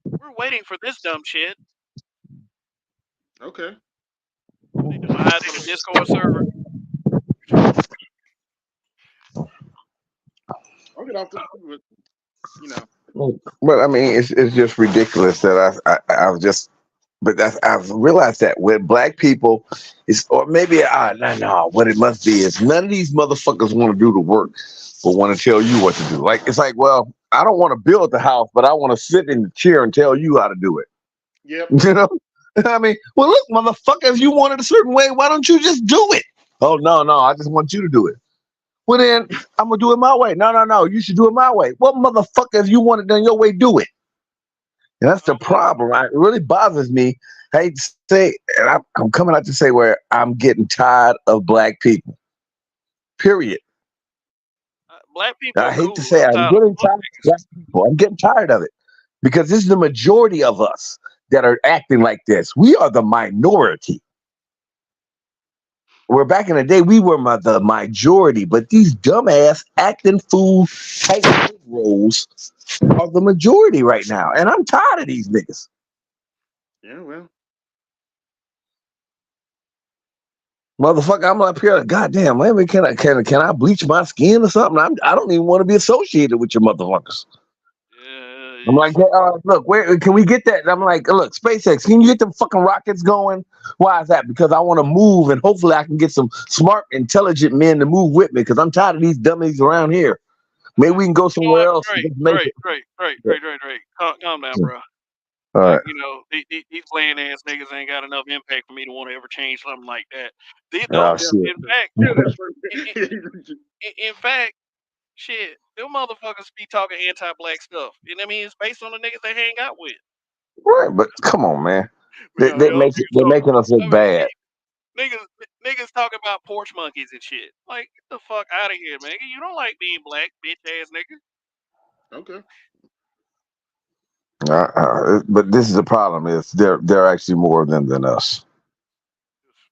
We're waiting for this dumb shit. Okay, They demised the Discord server. I'll get off this, but you know, But I mean, it's just ridiculous that I've just, but I've realized that with black people, it's or maybe no, what it must be is none of these motherfuckers want to do the work, but want to tell you what to do. Like it's like, well, I don't want to build the house, but I want to sit in the chair and tell you how to do it. yep. You know, I mean, well, look, motherfucker, if you want it a certain way, why don't you just do it? Oh no, I just want you to do it. Well then, I'm gonna do it my way. No, you should do it my way. Well, motherfucker, if you want it done your way, do it. And that's the problem. Right? It really bothers me. I hate to say, and I'm coming out to say where I'm getting tired of black people. Period. Black people I are hate to cool. say I'm I'm tired of getting fuck tired of niggas. black people. I'm getting tired of it because this is the majority of us that are acting like this. We are the minority. Where back in the day we were the majority, but these dumbass acting fool type roles are the majority right now, and I'm tired of these niggas. Yeah, well, Motherfucker, I'm up here. Goddamn, maybe can I bleach my skin or something? I don't even want to be associated with your motherfuckers. I'm like, hey, look, where can we get that? And I'm like, look, SpaceX, can you get them fucking rockets going? Why is that? Because I want to move, and hopefully I can get some smart, intelligent men to move with me. Because I'm tired of these dummies around here. Maybe we can go You know somewhere what? else and Right, just make right, it. right, right, Yeah. right, right, right. Calm down, bro. All Like, right. these bland ass niggas ain't got enough impact for me to want to ever change something like that. They Oh don't. Yeah, shit. In fact, yeah, that's in, in, right. in fact, shit, them motherfuckers be talking anti-black stuff, and I mean it's based on the niggas they hang out with. Right, but come on, man. You know, niggas They're talk. making us look I mean, bad. niggas talking about porch monkeys and shit. Like, get the fuck out of here, man. You don't like being black, bitch ass nigga. Okay. But this is the problem: is they're actually more of them than us.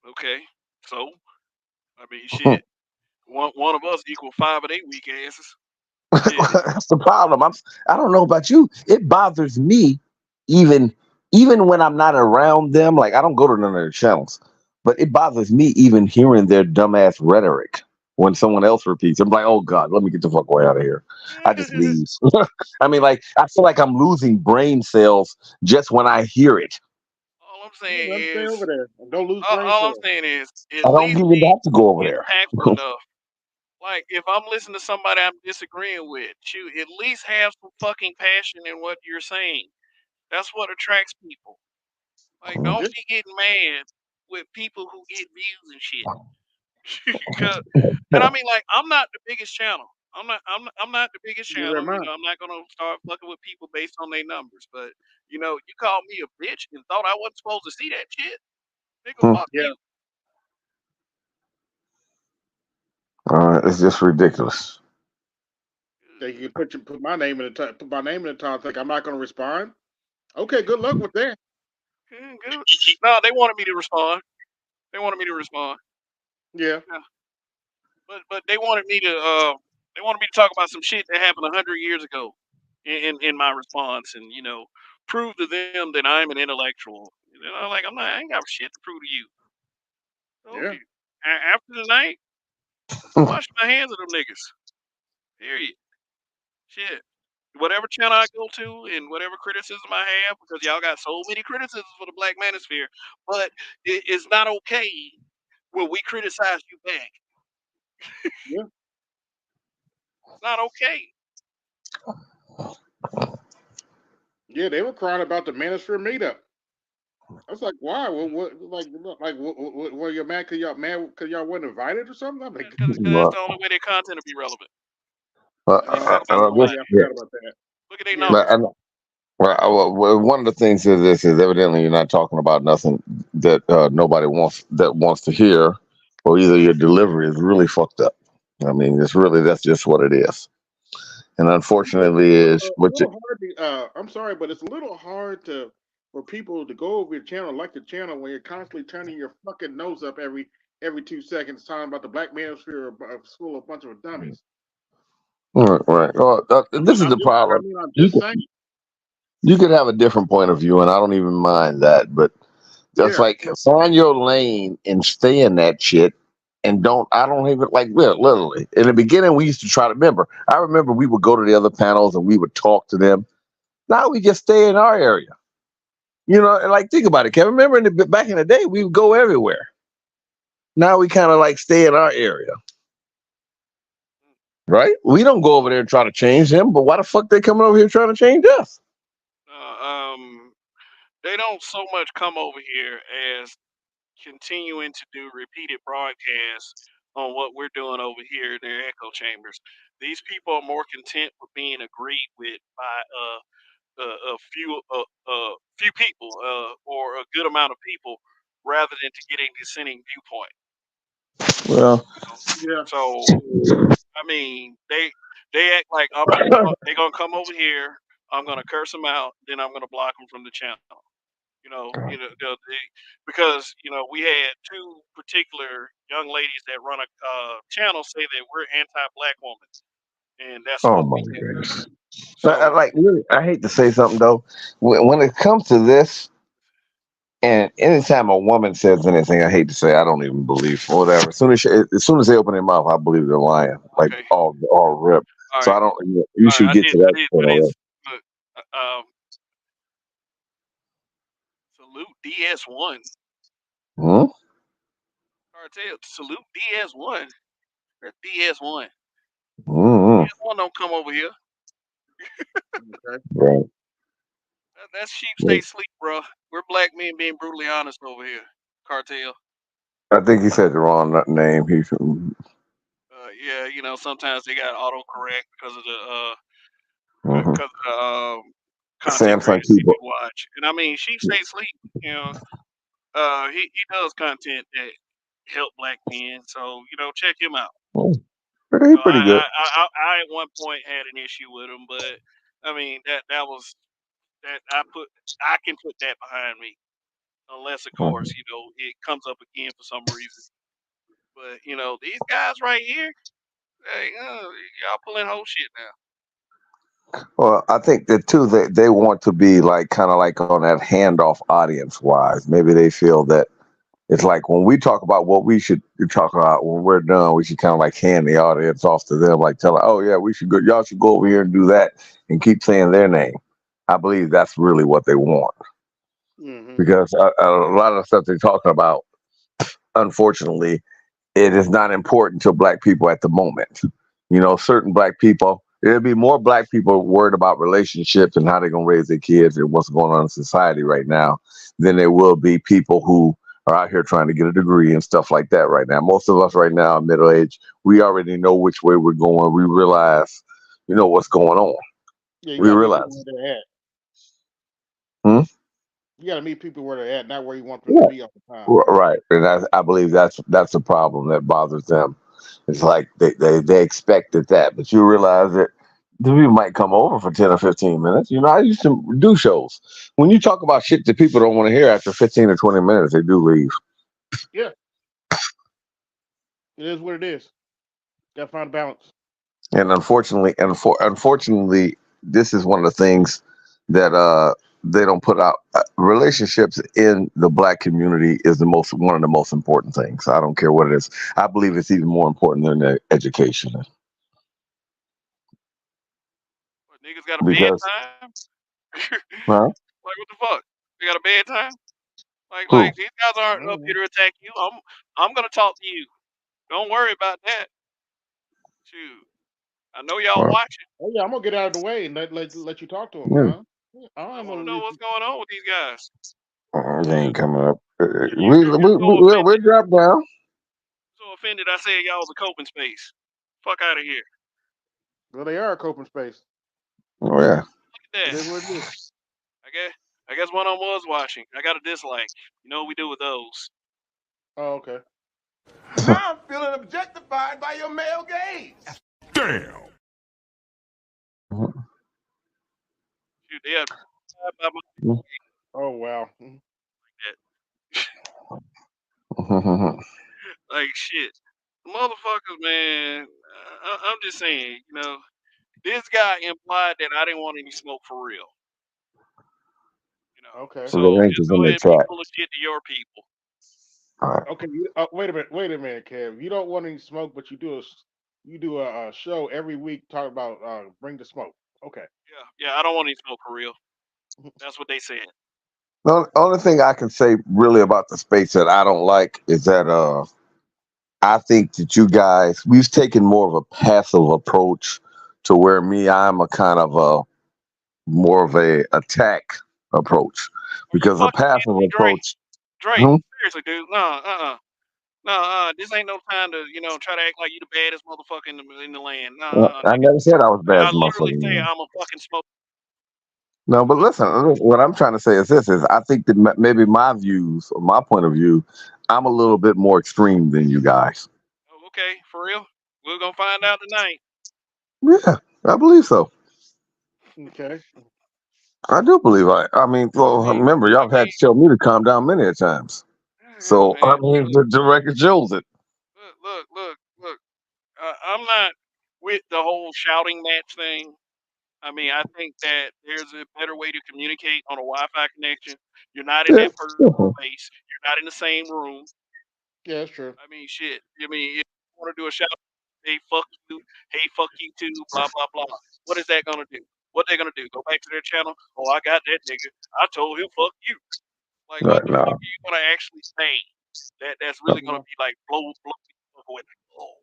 Okay, so I mean, shit. One of us equal five of they weak asses. Shit. That's the problem. I don't know about you. It bothers me even even when I'm not around them. Like I don't go to none of their channels, but it bothers me even hearing their dumbass rhetoric when someone else repeats. I'm like, oh god, let me get the fuck way out of here. I just leave. I mean, like I feel like I'm losing brain cells just when I hear it. All I'm Yeah, saying let them stay is, over there and don't lose all, brain all I'm cells. saying is, at I don't least even be have to go over there. impactful enough. Like, if I'm listening to somebody I'm disagreeing with, you at least have some fucking passion in what you're saying. That's what attracts people. Like, don't Yeah, be getting mad with people who get views and shit. 'Cause- and I mean, like, I'm not the biggest channel. I'm not the biggest neither channel. am I. I'm not gonna start fucking with people based on their numbers. But you called me a bitch and thought I wasn't supposed to see that shit. Nigga, fuck Yeah, you. It's just ridiculous. yeah. You can put my name in the put my name in the title. Think I'm not going to respond. Okay, good luck with that. Good. No, they wanted me to respond. They wanted me to respond. Yeah, Yeah. But they wanted me to talk about some shit that happened 100 years ago in my response, and prove to them that I'm an intellectual. Like I ain't got shit to prove to you. Told yeah, you. After tonight, I'm washing my hands of them niggas. Period. Shit. Whatever channel I go to and whatever criticism I have, because y'all got so many criticisms for the Black Manosphere, but it's not okay when we criticize you back. yeah, It's not okay. yeah. They were crying about the Manosphere meetup. I was like, why? Were you mad? Cause y'all mad? Cause y'all wasn't invited or something? I'm like, Because that's the only way their content will be relevant. And they oh, said about oh This, yeah, I nobody. forgot about that. Look at their Yeah, but, numbers. one of the things is this is evidently you're not talking about nothing that nobody wants to hear, or either your delivery is really fucked up. I mean, that's just what it is, and unfortunately, is a what you. little hard. I'm sorry, but it's a little hard to for people to go over your channel, like the channel, when you're constantly turning your fucking nose up every 2 seconds, talking about the Black Manosphere school of a bunch of dummies. Right, right. Well, this is the problem. I'm You just could, saying. you could have a different point of view, and I don't even mind that. But just Yeah, like find your lane and stay in that shit, and don't. I don't even like literally. In the beginning, we used to try to remember. I remember we would go to the other panels and we would talk to them. Now we just stay in our area. And like think about it, Kevin. Remember back in the day, we would go everywhere. Now we kind of like stay in our area, right? We don't go over there and try to change them. But why the fuck they coming over here trying to change us? Uh, um, they don't so much come over here as continuing to do repeated broadcasts on what we're doing over here in their echo chambers. These people are more content with being agreed with by a few people or a good amount of people rather than to get a dissenting viewpoint. Well, You know? yeah, So I mean, they act like they gonna come over here. I'm gonna curse them out, then I'm gonna block them from the channel. Because we had two particular young ladies that run a channel say that we're anti-black woman, and that's oh what my we do. goodness. So Like, really, I hate to say something though. When it comes to this, and anytime a woman says anything, I hate to say, I don't even believe or whatever. As soon as they open their mouth, I believe they're lying, like okay, all rip. all So right, I don't. You all right. should get to that point I already. did look. Um, salute DS1. Hmm? Cartel, salute DS1. Where's DS1? Mm-hmm. DS1 don't come over here. Okay. Right. That's sheep Yeah. stay sleep, bro. We're black men being brutally honest over here. Cartel. I think he said the wrong name. He Yeah, sometimes they got autocorrect hmm because of the content Samsung creators keyboard. we watch. And I mean, sheep stay sleep. You know, he does content that help black men. So check him out. Oh, he's pretty good. I at one point had an issue with him, but I mean that was that I can put that behind me, unless of course Mhm. it comes up again for some reason. But these guys right here, hey, y'all pulling whole shit now. Well, I think that too. They want to be like kind of like on that handoff audience wise. Maybe they feel that it's like when we talk about what we should talk about when we're done, we should kind of like hand the audience off to them, like tell them, oh yeah, we should go. Y'all should go over here and do that, and keep saying their name. I believe that's really what they want Hmm. because a lot of the stuff they're talking about, unfortunately, it is not important to black people at the moment. Certain black people, there'll be more black people worried about relationships and how they're going to raise their kids and what's going on in society right now than there will be people who are out here trying to get a degree and stuff like that right now. Most of us right now, middle age, we already know which way we're going. We realize, what's going on. Yeah, you We gotta meet people realize. where they're at. Hmm? You gotta meet people where they're at, not where you want them to Yeah. be all the time. Right. And I believe that's a problem that bothers them. It's like they expected that, but you realize that the people might come over for 10 or 15 minutes. I used to do shows. When you talk about shit that people don't want to hear after 15 or 20 minutes, they do leave. Yeah, it is what it is. Gotta find a balance. And unfortunately, this is one of the things that they don't put out. Relationships in the black community is the most one of the most important things. I don't care what it is. I believe it's even more important than the education What, niggas got a because bedtime? huh? Like what the fuck? They got a bedtime? Like Who? these guys aren't up here Mhm. to attack you. I'm gonna talk to you. Don't worry about that. Shoot. I know y'all Well, watching. Oh yeah, I'm gonna get out of the way and let you talk to him, yeah. huh? Yeah, I don't I have want to no know issue. what's going on with these guys. They ain't coming up. You're so We're offended. dropped down. So offended. I said y'all was a coping space. Fuck out of here. Well, they are a coping space. Oh yeah. Look at It that. is what it is. I guess I guess one of them was watching. I got a dislike. You know what we do with those. Oh, okay. Now I'm feeling objectified by your male gaze. Damn. Shoot, they have by my Oh wow. Mhm. that. Like shit. Motherfuckers, man. I'm just saying, this guy implied that I didn't want any smoke for real. Okay. So the So link just is in go the ahead and be chat. full of shit to your people. All right. Okay. Wait a minute. Wait a minute, Kev. You don't want any smoke, but you do a show every week talking about bring the smoke. Okay. Yeah, I don't want any smoke for real. That's what they said. The only thing I can say really about the space that I don't like is that I think that you guys we've taken more of a passive approach to where I'm a kind of a more of a attack approach Are you because a fucking passive kidding me, Drake? approach. Drake, Hmm? seriously, dude. No, this ain't no time to, try to act like you the baddest motherfucker in the land. No, I nigga. never said I was bad I as a literally motherfucker. say Man. I'm a fucking smoke. No, but listen, what I'm trying to say is this: is I think that maybe my views, or my point of view, I'm a little bit more extreme than you guys. Oh, okay, for real. We're gonna find out tonight. Yeah, I believe so. Okay. I do believe I mean, I well, mean, remember, I y'all had mean, to tell me to calm down many a times. yeah, So I man. mean, the record shows it. Look. I'm not with the whole shouting match thing. I mean, I think that there's a better way to communicate on a Wi-Fi connection. You're not in Yeah. that person's Mhm. face. You're not in the same room. Yeah, that's true. I mean, shit. I mean, if you want to do a shout, hey fuck you, hey fuck you too, blah blah blah. What is that gonna do? What they gonna do? Go back to their channel? Oh, I got that nigga. I told him fuck you. Like, what Right the fuck now, are you gonna actually say that's really gonna Yeah. be like blow people away? Like, oh,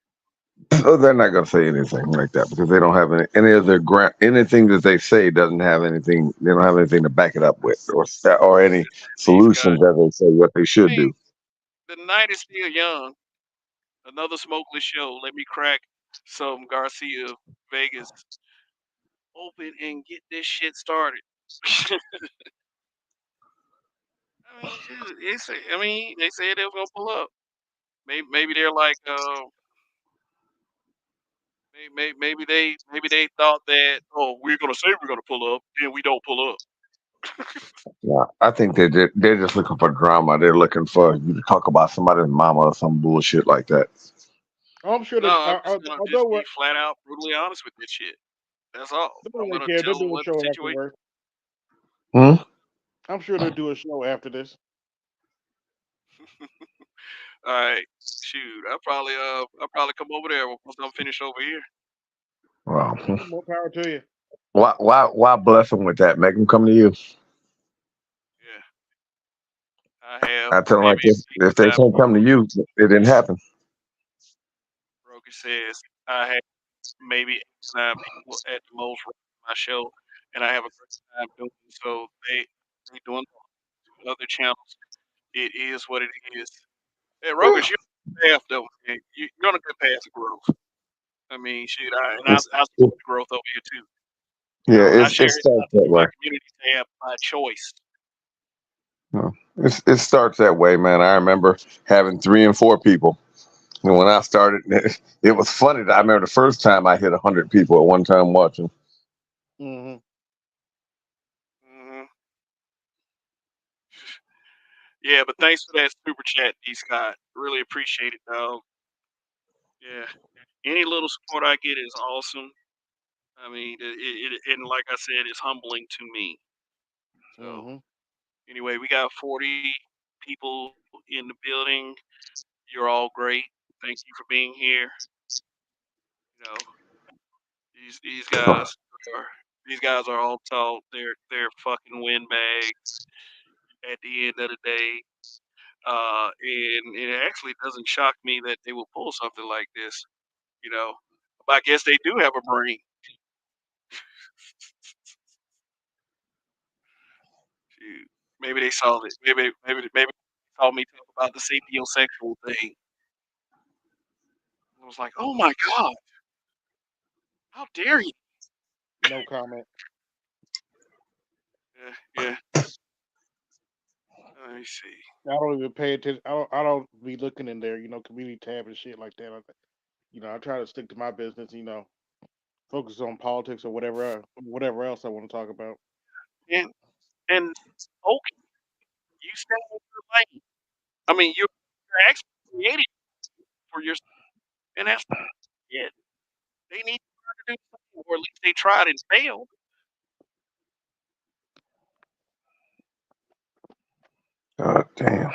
so they're not gonna say anything like that because they don't have any of their anything that they say doesn't have anything. They don't have anything to back it up with, or any these guys. solutions that they say what they I should mean, do. the night is still young. Another smokeless show. Let me crack some Garcia Vegas open and get this shit started. I mean, shoot, they said they was gonna pull up. Maybe they're like, maybe they thought that, oh, we're gonna say we're gonna pull up, then we don't pull up. Yeah, I think they're just looking for drama. They're looking for you to talk about somebody's mama or some bullshit like that. Oh, I'm sure No, that I'm just gonna although just be flat out brutally honest with this shit. That's all. they don't I'm really gonna care, they'll tell them do a what the show situation. afterwards. Hmm? I'm sure they'll do a show after this. All right, shoot, I'll probably come over there once I'm finished over here. Well, More power to you. why bless them with that? Make them come to you. Yeah, I have I tell them like maybe this: if they time. can't come to you, it didn't happen. Roger says I have maybe 8 to 9 people at the most watching my show, and I have a great time doing it. So they doing other channels. It is what it is. Hey, Rogas, you're on a good path though. Man. You're on a good path of growth. I mean, shoot, It's, I it, support the growth over here too. You yeah, know, I it share his starts content that in way. my community tab by choice. No, it starts that way, man. I remember having 3 and 4 people. And when I started, it was funny. I remember the first time I hit 100 people at one time watching. Hmm. Hmm. Yeah, but thanks for that super chat, D Scott. Really appreciate it, dog. Yeah, any little support I get is awesome. I mean, and like I said, it's humbling to me. So Hmm. anyway, we got 40 people in the building. You're all great. Thank you for being here. You know, these guys are these guys are all taught. They're fucking windbags at the end of the day. And it actually doesn't shock me that they will pull something like this. You know, but I guess they do have a brain. Shoot. Maybe they saw it. Maybe they saw me talk about the sapiosexual thing. I was like, oh my god, how dare you? No comment. Yeah, yeah. Let me see. I don't even pay attention. I don't be looking in there, community tab and shit like that. I try to stick to my business, focus on politics or whatever else I want to talk about. And okay, you stay in your lane. I mean, you're actually creating for yourself, and that's it. They need to learn to do something, or at least they tried and failed. God damn.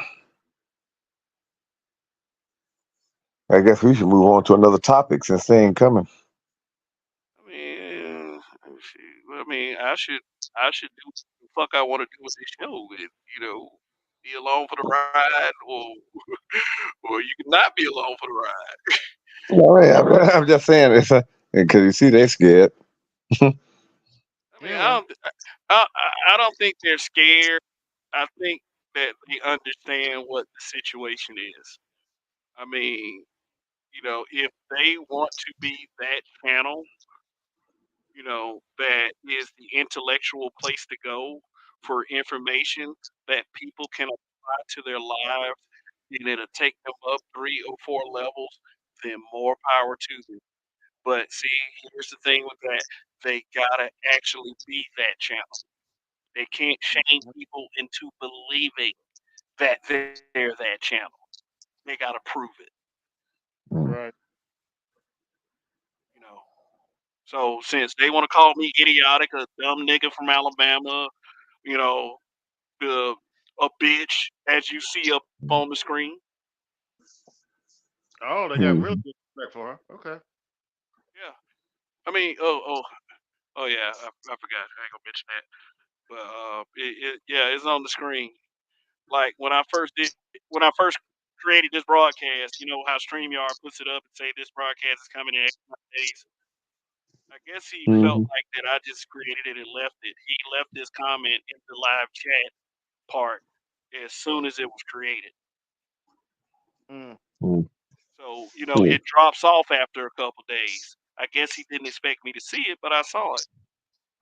I guess we should move on to another topic since they ain't coming. I mean, I mean, I should do what the fuck I want to do with this show, and be along for the ride, or you can not be along for the ride. No, I'm just saying it's because you see they scared. I mean, Yeah, well, I don't think they're scared. I think that they understand what the situation is. I mean, if they want to be that channel, that is the intellectual place to go for information that people can apply to their lives, and it'll take them up 3 or 4 levels, then more power to them. But see, here's the thing with that. They gotta actually be that channel. They can't shame people into believing that they're that channel. They gotta prove it, Mm. right. you know. So since they want to call me idiotic, a dumb nigga from Alabama, you know, the a bitch as you see up on the screen. Oh, they got really Mhm. good respect for her. Okay. Yeah. I mean, oh, Oh yeah, I forgot. I ain't gonna mention that. But yeah, it's on the screen. Like when I first created this broadcast, you know how StreamYard puts it up and say this broadcast is coming in X amount of days. I guess he felt Hmm. like that I just created it and left it. He left this comment in the live chat part as soon as it was created. Mm. Hmm. So, it drops off after a couple days. I guess he didn't expect me to see it, but I saw it.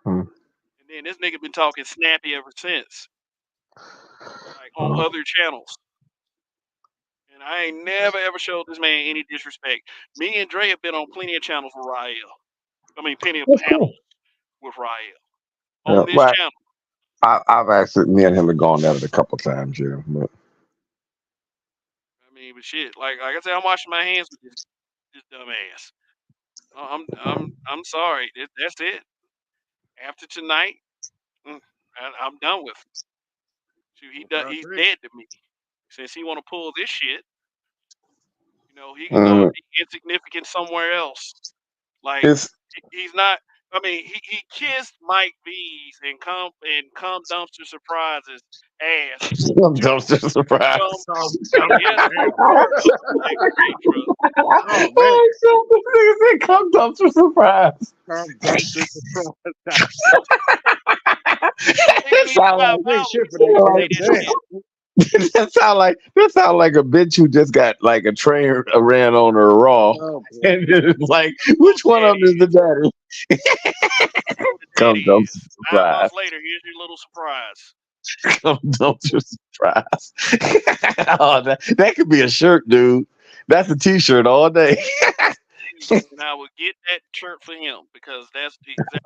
Hmm. And then this nigga been talking snappy ever since, like on Hmm. other channels. And I ain't never ever showed this man any disrespect. Me and Dre have been on plenty of channels with Rael. I mean, plenty of That's panels cool. with Rael Yeah, on this well, channel. I've actually, me and him have gone at it a couple times, yeah. But I mean, but shit, like I said, I'm washing my hands with this dumb ass. I'm sorry. That's it. After tonight, I'm done with him. Shoot, I he's agree. dead to me. Since he want to pull this shit, he can go and uh, be insignificant somewhere else. Like it's he's not. I mean, he kissed Mike V's and come dumpster surprises ass I'm to dumpster to come. surprise. Yes, Damn. like great truck. Oh man, Oh, so the nigga said, "Come dumpster surprise." I'm dumpster surprised. Nigga That need to sound buy a Oh, like they ain't vowel shit for before that he shit. say that shit. Damn. that sound like a bitch who just got like a train ran on her raw, Oh boy. and it's like, You know which one the of them is the daddy is. daddy? You know the Come daddy dumpster is. 9 months surprise. later, here's your little surprise. Come dumpster surprise. Oh, that could be a shirt, dude. That's a t-shirt all day. And I would get that shirt for him because that's the exact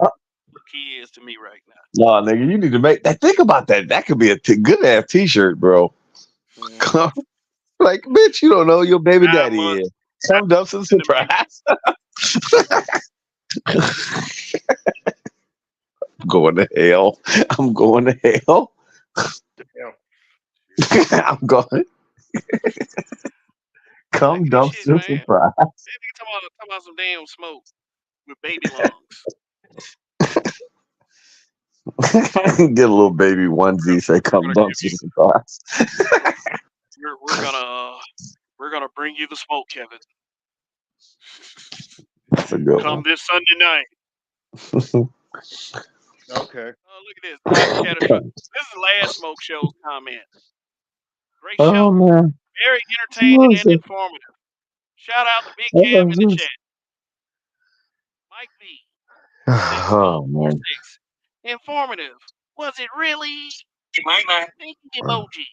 look he is to me right now. No, nigga, you need to make that. Think about that. That could be a good ass t-shirt, bro. Mm-hmm. Like, bitch, you don't know who your baby 9 months, daddy is. Come dumpster in the making. surprise. Going to hell. I'm going to hell. Damn. I'm going. Like Come this shit, dumpster man. surprise. Then nigga talking about some damn smoke with baby lungs. Get a little baby We're gonna onesie. Say, we're come gonna give dumpster you surprise. we're we're gonna bring you the smoke, Kevin. That's a good Come one. this Sunday night. Okay. Oh, look at this. Hyper catastrophic. This is the last smoke show's comment. Great Oh show. man. Very entertaining What is and it? informative. Shout out to Big What Kev is in the this? chat. Mike V. Oh man. 61246. Informative. Was it really? Thinking emoji.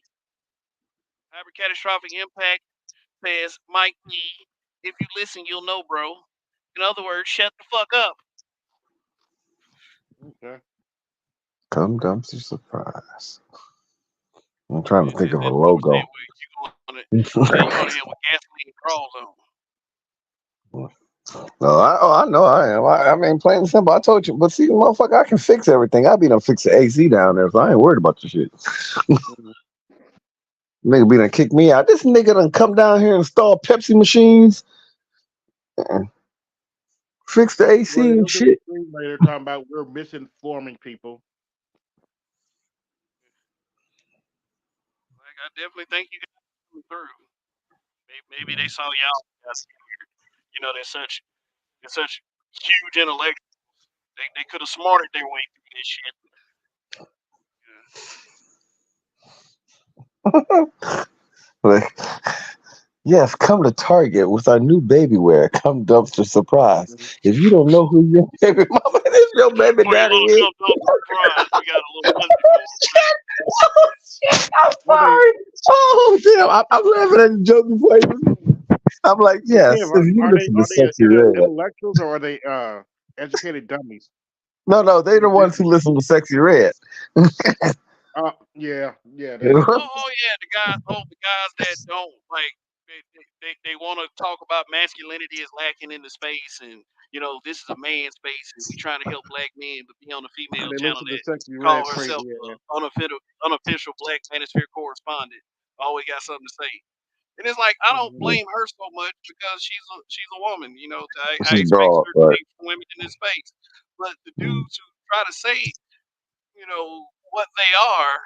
Hyper catastrophic impact says Mike V. If you listen, you'll know, bro. In other words, shut the fuck up. Okay. Come dumpster surprise. I'm trying to think This of a what I'm saying. logo. Where you going to hell with gasoline crawls on. No, I know I am. I mean, plain and simple. I told you, but see, motherfucker, I can fix everything. I be done fix the AC down there, so I ain't worried about the shit. Mhm. Nigga be done kick me out. This nigga done come down here and install Pepsi machines, and fix the AC Well, and he'll do a shit. stream later talking about we're misinforming people. Like, I definitely think you guys are coming through. Maybe they saw y'all. They're such huge intellect. They could have smarted their way through this shit. Yeah. Like, yes, come to Target with our new baby wear. Come dumpster surprise. Mhm. If you don't know who your baby mama is, your baby For your daddy little is. come up surprise, we got a little onesie for him. Oh shit! I'm Are they? sorry. Oh damn! I'm laughing at the joke before I'm like, Well, Kev, yes, if you are they listen to are they Sexy Red. intellectuals or are they educated dummies? No, no, they the ones who listen to Sexy Red. Yeah, yeah, You that's know? true. Oh yeah, the guys that don't like they want to talk about masculinity is lacking in the space, and this is a man space, and we trying to help black men, but be on a And female they channel listen to that Sexy call Red herself crazy ass. a unofficial Black Manosphere correspondent. Always got something to say. And it's like I don't Mhm. blame her so much because she's a woman. I She's expect broad, certain right? things from women in this space. but the Mm-hmm. dudes who try to say, what they are,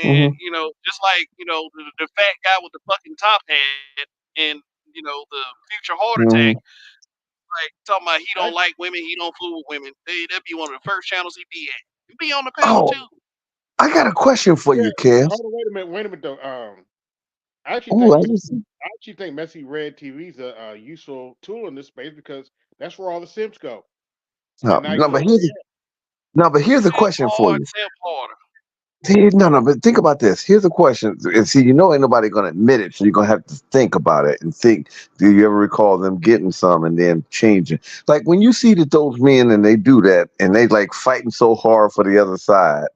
and Mm-hmm. just like the fat guy with the fucking top hat, and the future heart attack, Mm-hmm. like talking about he don't I, like women, he don't fool with women. That'd be one of the first channels he'd be at. He'd be on the panel Oh, too. I got a question for yeah. you, Kev. Hold on, wait a minute though. I actually Oh, think I Messi, just I actually think Messi Red TV is a useful tool in this space because that's where all the simps go. no, And now you no, know but where they here's a Simp question for hard, you. simp harder. See, no, but think about this. Here's a question. And see, ain't nobody gonna admit it, so you're gonna have to think about it and think. Do you ever recall them getting some and then changing? Like when you see that those men and they do that and they like fighting so hard for the other side.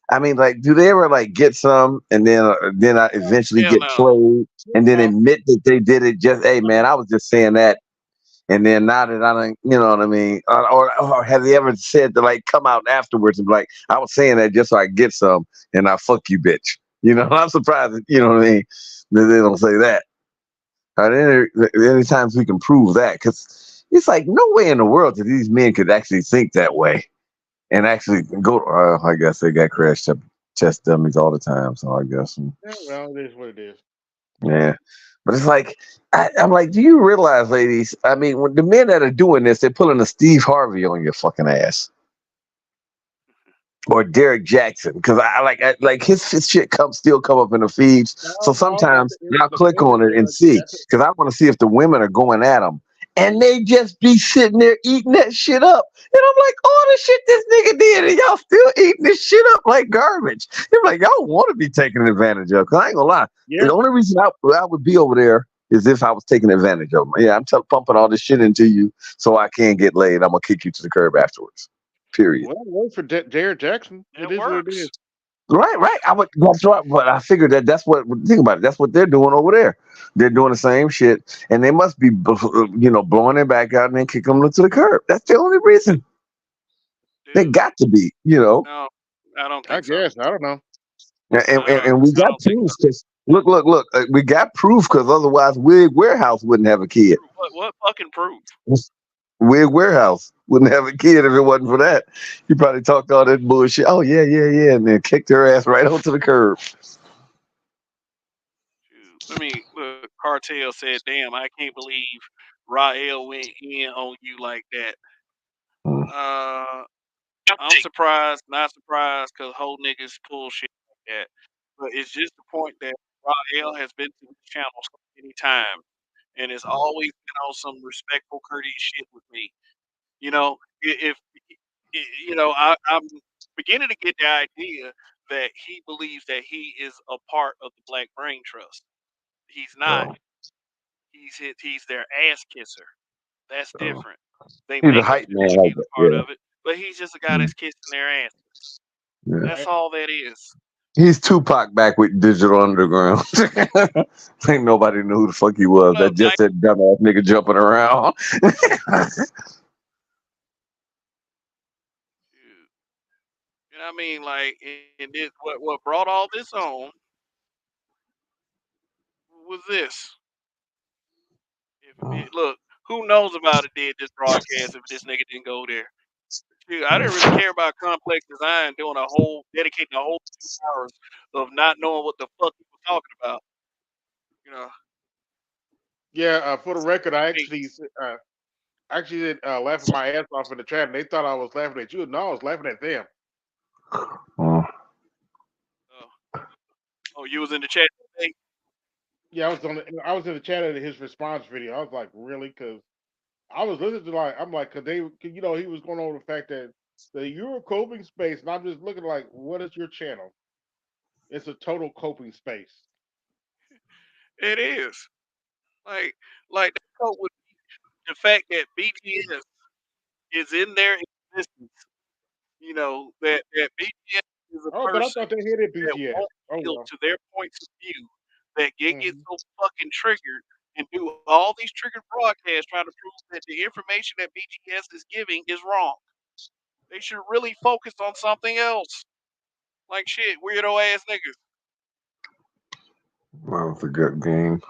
I mean, like, do they ever like get some and then I eventually Hell get no. played and then go. admit that they did it? Just, hey, No, man, I was just saying that. And then now that I don't, you know what I mean? Or have they ever said to like come out afterwards and be like, I was saying that just so I get some and I fuck you, bitch. I'm surprised that, you know what I mean? That they don't say that. Any times we can prove that because it's like no way in the world that these men could actually think that way and actually go. I guess they got test dummies all the time. So I guess, yeah, well, it is what it is. yeah. But it's like I'm like, do you realize, ladies? I mean, when the men that are doing this, they're pulling a Steve Harvey on your fucking ass or Derek Jackson because I like his shit still come up in the feeds. So No, sometimes I'll the click men on that it and see that's because I want to see if the women are going at him. And they just be sitting there eating that shit up. And I'm like, all the shit this nigga did, and y'all still eating this shit up like garbage. They're like, y'all want to be taken advantage of. Because I ain't gonna lie. yeah. The only reason I would be over there is if I was taking advantage of them. Yeah, I'm pumping all this shit into you so I can't get laid. I'm gonna kick you to the curb afterwards. Period. Well, it worked for Jared Jackson. It It is what it is. works. Right, right. I would. That's right. But I figured that's what. Think about it. That's what they're doing over there. They're doing the same shit, and they must be, blowing their back out and then kicking them to the curb. That's the only reason. They Dude, got to be, no, I don't I think so. guess I don't know. and we I got don't think proof so. because look. We got proof because otherwise, Wig Warehouse wouldn't have a kid. Proof. What fucking proof? Wig Warehouse wouldn't have a kid if it wasn't for that. He probably talked all that bullshit. Oh yeah, yeah, yeah, and then kicked her ass right onto the curb. Shoot. Let me look. Cartel said, "Damn, I can't believe Rael went in on you like that." Mm. Uh, I'm surprised, not surprised, because whole niggas pull shit like that. But it's just the point that Rael has been to this channel so many times and has always been on some respectful, courteous shit with me. If I'm beginning to get the idea that he believes that he is a part of the Black Brain Trust. He's not. So, He's their ass kisser. That's so different. They he's a make him hype feel man like like he's that. a part Yeah. of it, but he's just a guy Mm. that's kissing their asses. Yeah. That's all that is. He's Tupac back with Digital Underground. Ain't nobody knew who the fuck he was. What That up, Dice? just that dumbass nigga jumping around. You know what I mean? Like, and what brought all this on was this. Look, who knows about it? Did this broadcast if this nigga didn't go there? Shoot, I didn't really care about complex design doing dedicating a whole 2 hours of not knowing what the fuck he was talking about. You know, Yeah, for the record, I hey, actually did laughing my ass off in the chat, and they thought I was laughing at you. No, I was laughing at them. Mm. uh, oh, you was in the chat today? Yeah, I was in the chat of his response video. I was like, really? Because I was listening to I'm like, cause he was going over the fact that you're a coping space, and I'm just looking like, what is your channel? It's a total coping space. It is like that cope with the fact that BTS is in their existence. That BTS is a Oh, but I person thought they hated that BTS. won't Oh yield well. to their points of view, that get Hmm. so fucking triggered and do all these triggered broadcasts trying to prove that the information that BTS is giving is wrong. They should really focus on something else. Like shit, weirdo ass niggas. Well, it's a good game.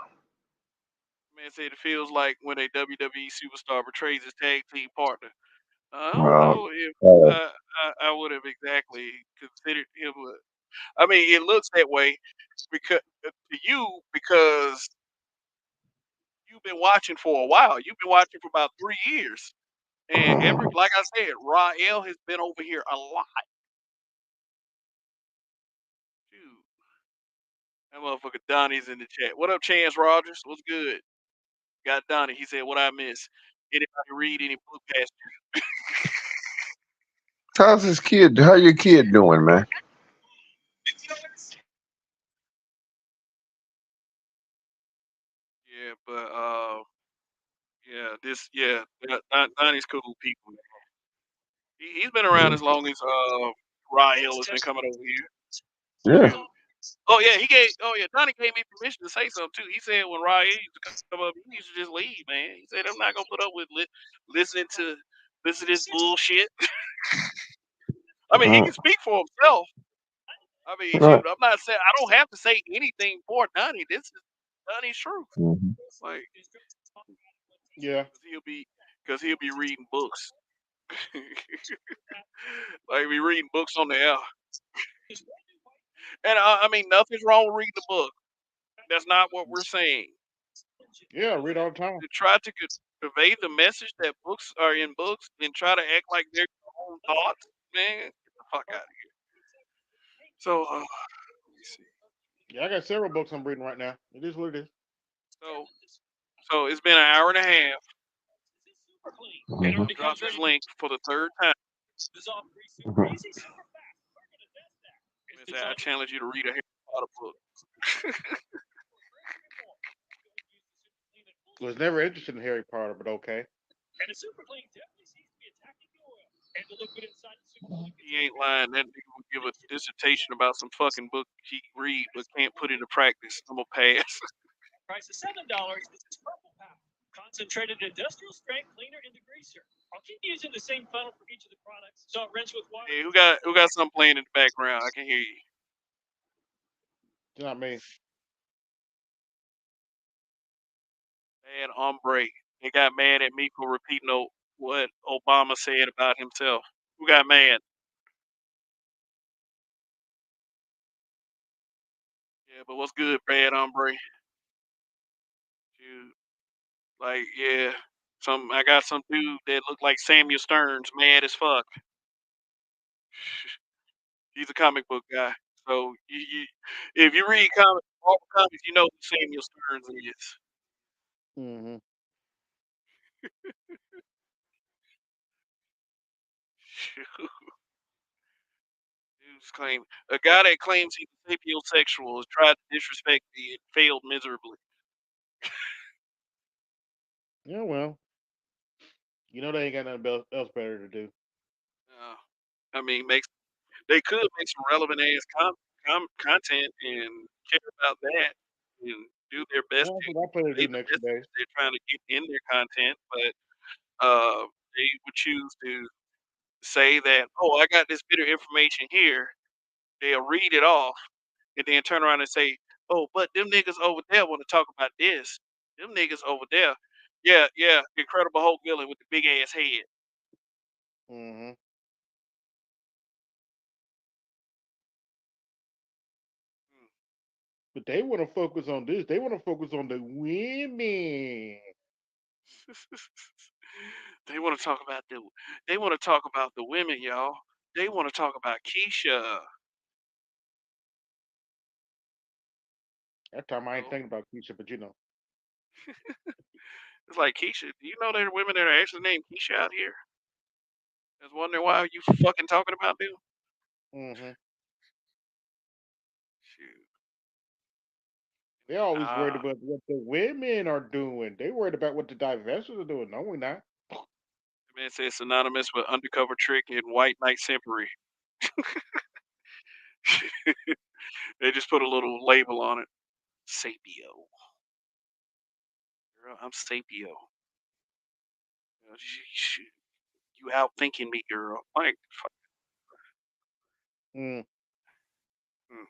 Man said it feels like when a WWE superstar betrays his tag team partner. I don't Uh, know if uh, I would have exactly considered him. I mean, it looks that way because to you because you've been watching for a while. You've been watching for about 3 years, and like I said, Rael has been over here a lot. Shoot, that motherfucker Donnie's in the chat. What up, Chance Rogers? What's good? Got Donnie. He said, "What I miss? Anybody read any book past?" how's this kid? How your kid doing, man? Yeah, but yeah, Donnie's cool people. He's been around as long as Rael has been coming over here. Yeah. Shoot. Oh yeah, he gave. Oh yeah, Donnie gave me permission to say something too. He said when Rael used to come up, he used to just leave, man. He said I'm not gonna put up with listening to this bullshit. I mean, he Mm, can speak for himself. I mean, right. shoot, I'm not saying I don't have to say anything for Donnie. This is Donnie's truth. Mhm. Like, Yeah. cause he'll be reading books. Like be reading books on the air. And I mean, nothing's wrong with reading a book. That's not what we're saying. Yeah. Read But all the time. to try to convey the message that books are in books and try to act like they're your own thoughts, man, get the fuck out of here. So, let me see. Yeah, I got several books I'm reading right now. It is what it is. So, so it's been an hour and a half. Mhm. Dropped this link for the third time. Mhm. And say, I challenge you to read a Harry Potter book. Was never interested in Harry Potter, but okay. He ain't lying. That nigga would give a dissertation about some fucking book he read but can't put into practice. I'm gonna pass. Hey, who got something playing in the background? I can hear you. You know what I mean? Bad hombre. They got mad at me for repeating what Obama said about himself. Who got mad? Yeah, but what's good, bad hombre? Shoot. Like, yeah. I got some dude that looked like Samuel Stearns, mad as fuck. He's a comic book guy. So if you read all comics, you know who Samuel Stearns is. Hmm. Dude's claim a guy that claims he's sapiosexual has tried to disrespect me and failed miserably. Yeah, well, you know they ain't got nothing else better to do. Uh, I mean, they could make some relevant ass content and care about that and do their best Well, to that's what I plan to convey do the next few message days. that they're trying to get in their content, but they would choose to say that, oh, I got this bit of information here. They'll read it off and then turn around and say, "Oh, but them niggas over there want to talk about this. Them niggas over there, yeah, yeah, Incredible Hulk villain with the big ass head." Hmm. Hmm. But they want to focus on this. They want to focus on the women. They want to talk about They want to talk about the women, y'all. They want to talk about Keisha. That time I ain't So thinking about Keisha, but you know. it's like Keisha. Do you know there are women that are actually named Keisha out here? I was wondering why you fucking talking about them. Hmm. Shoot. They're always worried Nah, about what the women are doing. They worried about what the divestors are doing. No, we're not. the man says synonymous with undercover trick and white knight simpery. They just put a little label on it. Sapio. Girl, I'm Sapio. You out thinking me, girl. Like, Mm. hmm.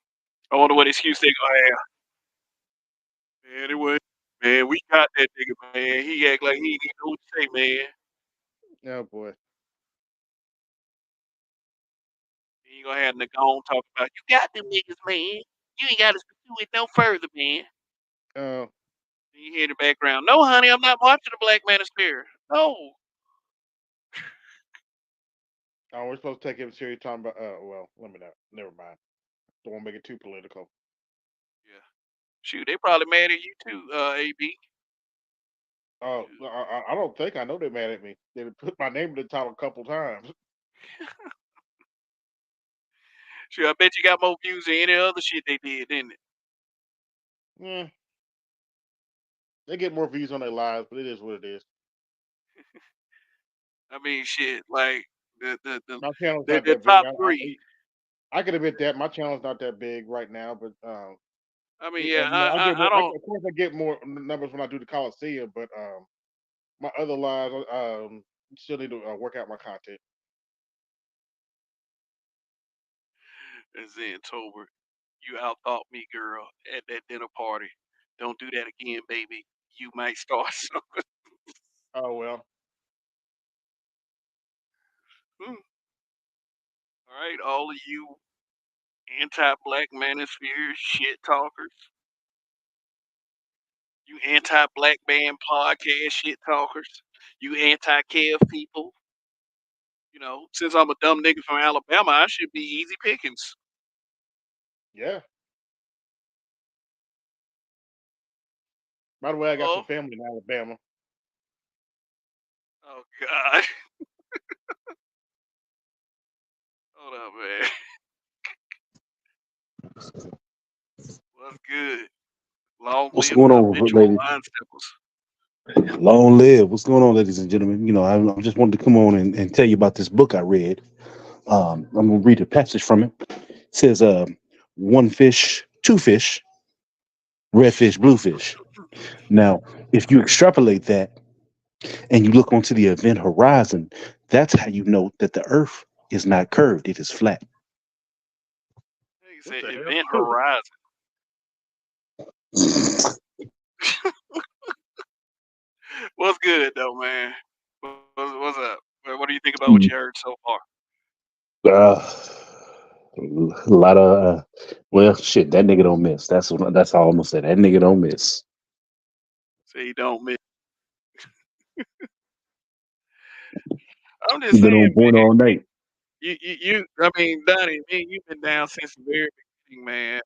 I wonder what excuse they gonna have. Anyway, man, we got that nigga, man. He act like he didn't know what to say, man. Oh boy. You ain't gonna have Nagone talk about you got them niggas, man. You ain't got to pursue it no further, man. Uh, And you hear in the background, no, honey, I'm not watching the Black Manosphere. No. we're supposed to take him serious talking about. Well, let me not. Never mind. Don't want to make it too political. Yeah. Shoot, they probably mad at you too, AB. Oh, I don't think I know they're mad at me. They put my name in the title a couple times. Shoot, I bet you got more views than any other shit they did, didn't it? Yeah, they get more views on their lives, but it is what it is. I mean, shit, like the the the, My channel's the, not the that big. top three. I can admit that my channel's not that big right now, but I mean, yeah, I get I more. don't. Of course, I get more numbers when I do the Coliseum, but my other lives, still need to work out my content. And then Tolbert, you outthought me, girl, at that dinner party. Don't do that again, baby. You might start something. Oh well, Hmm. All right, all of you anti-black manosphere shit talkers, you anti-black man podcast shit talkers, you anti-Kev people. You know, since I'm a dumb nigga from Alabama, I should be easy pickings. yeah. By the way, I got some Oh, family in Alabama. oh God. Hold up, man. What's good? Long What's live going the on, habitual ladies? line steppers. Long live. What's going on, ladies and gentlemen? I just wanted to come on and tell you about this book I read. I'm going to read a passage from it. It says, one fish, two fish, red fish, blue fish. Now, if you extrapolate that and you look onto the event horizon, that's how you know that the earth is not curved, it is flat. He What said the Event hell? Horizon. What's good though, man? What's up? What do you think about what you heard so far? Uh, a lot of, well, shit, that nigga don't miss. That's all I'm going to say. That nigga don't miss. Say you don't miss. I'm just Been saying, on point all night. I mean, Donnie, man, you've been down since the very beginning, man.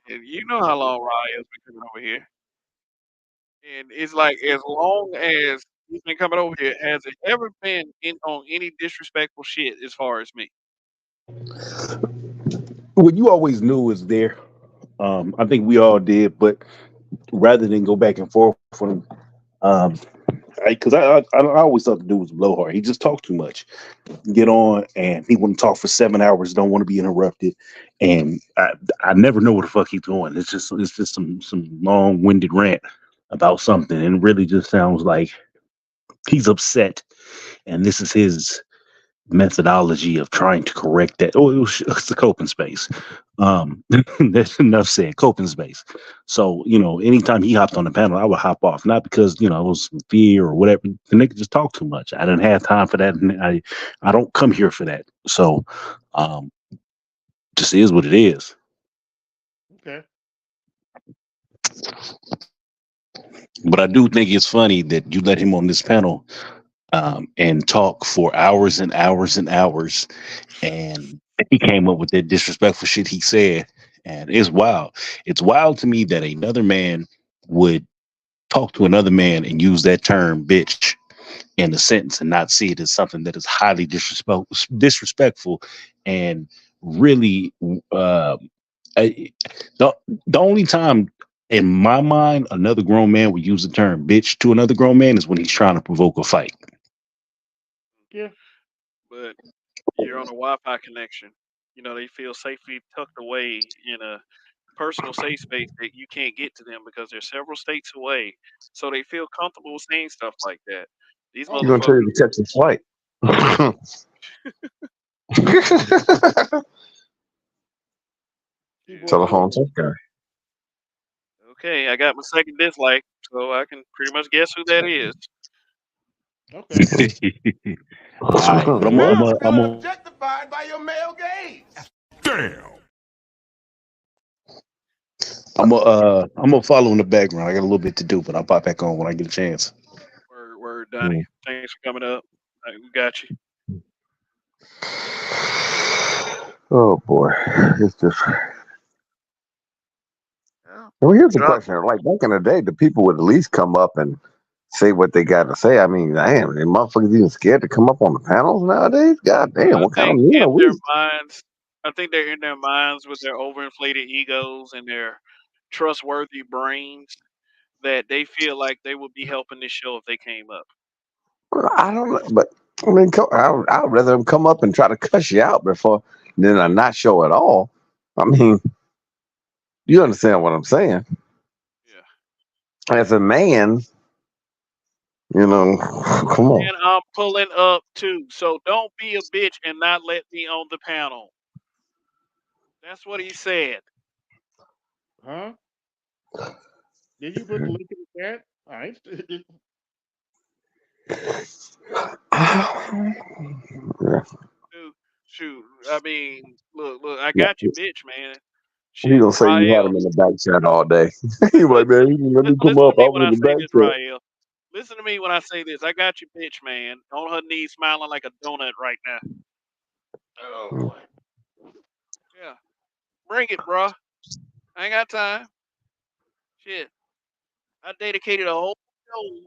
And you know how long Raya's been coming over here. And it's like, as long as he's been coming over here, has it ever been in on any disrespectful shit as far as me? What you always knew was there. I think we all did, but rather than go back and forth with him, um, because I always thought the dude was a blowhard. He just talked too much. Get on, and he wouldn't talk for 7 hours. Don't want to be interrupted, and I never know where the fuck he's going. It's just some long winded rant about something, and it really just sounds like he's upset, and this is his methodology of trying to correct that. Oh, it's a coping space. That's enough said. Coping space. So anytime he hopped on the panel, I would hop off, not because it was some fear or whatever. The nigga just talked too much. I didn't have time for that, and I don't come here for that. So, um, just is what it is. Okay. But I do think it's funny that you let him on this panel and talk for hours and hours and hours, and he came up with that disrespectful shit he said, and it's wild. It's wild to me that another man would talk to another man and use that term "bitch" in a sentence and not see it as something that is highly disrespectful, and really, I, the the only time in my mind another grown man would use the term "bitch" to another grown man is when he's trying to provoke a fight. Yeah. But you're on a Wi-Fi connection. You know, they feel safely tucked away in a personal safe space that you can't get to them because they're several states away. So they feel comfortable saying stuff like that. These Oh You're gonna tell well. motherfuckers, you to catch a flight. People yeah. enjoy. Telephone tech guy. Okay, I got my second dislike, so I can pretty much guess who that is. Okay. All right, but Now I'm feeling objectified by your male gaze. Damn. I'm gonna follow in the background. I got a little bit to do, but I'll pop back on when I get a chance. Word, Donnie. Mm. Thanks for coming up. We got you. Oh boy, it's just. Yeah. Well, here's the Drop. question: like back in the day, the people would at least come up and say what they got to say. I mean, damn, the motherfuckers even scared to come up on the panels nowadays. God damn, I what kind of think men in are their we? minds, I think they're in their minds with their overinflated egos and their trustworthy brains that they feel like they would be helping this show if they came up. Well, I don't know, but I mean, I'd rather them come up and try to cuss you out before than a not show at all. I mean, you understand what I'm saying? Yeah. As a man, you know, come on. And I'm pulling up too. So don't be a bitch and not let me on the panel. That's what he said. Huh? Did you put the link in the chat? All right. Yeah. Shoot. I mean, look, I Yeah. got you, bitch, man. He Shit, gonna say you had Rael. him in the back chat all day. He like, man, he didn't let me come Listen to up. I me when was I in the say back this, chat. Rael. Listen to me when I say this. I got you, bitch, man. On her knees, smiling like a donut right now. Oh Mm. boy. Yeah, bring it, bruh. I ain't got time. Shit, I dedicated a whole show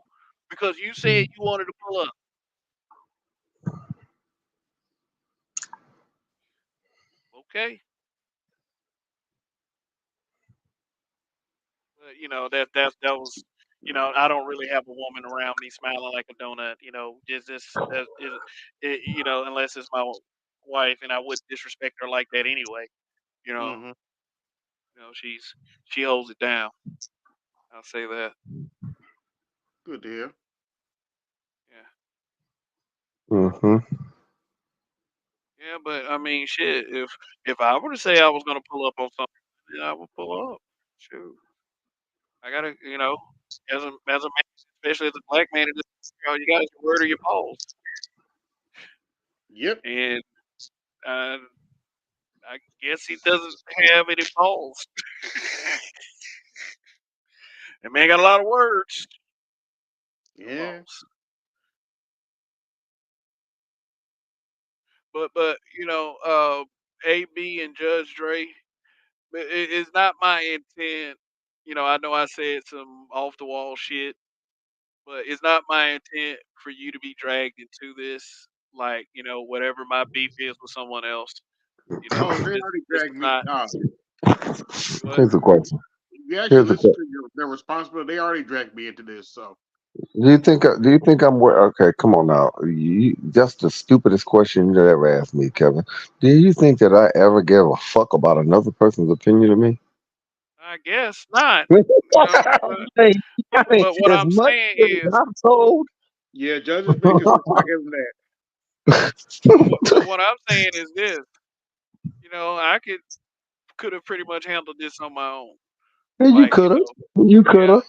because you said you wanted to pull up. Okay, but that was. I don't really have a woman around me smiling like a donut. Unless it's my wife, and I wouldn't disrespect her like that anyway. You know, Mm-hmm. she holds it down. I'll say that. Good to hear. Yeah. Mm-hmm. Yeah, but I mean, shit. If I were to say I was gonna pull up on something, then I would pull up. Shoot, I gotta, as a man, especially as a black man, you got your word or your balls, Yep. and uh, I guess he doesn't have any balls. The man got a lot of words, no Yeah. balls. But AB and Judge Dre, it's not my intent. I know I said some off the wall shit, but it's not my intent for you to be dragged into this. Like, whatever my beef is with someone else, Oh, they already this dragged is me. not what. If Here's the question. you actually Here's the listen question. to their responsibility, they already dragged me into this. So Do you think I'm okay? Come on now. That's the stupidest question you ever asked me, Kevin. Do you think that I ever give a fuck about another person's opinion of me? I guess not. But, Hey, I but mean, but what as I'm much saying as is, I'm told. yeah, judges make it. I give them that. but what I'm saying is this. I could have pretty much handled this on my own. You Like, could have. You could yeah, have.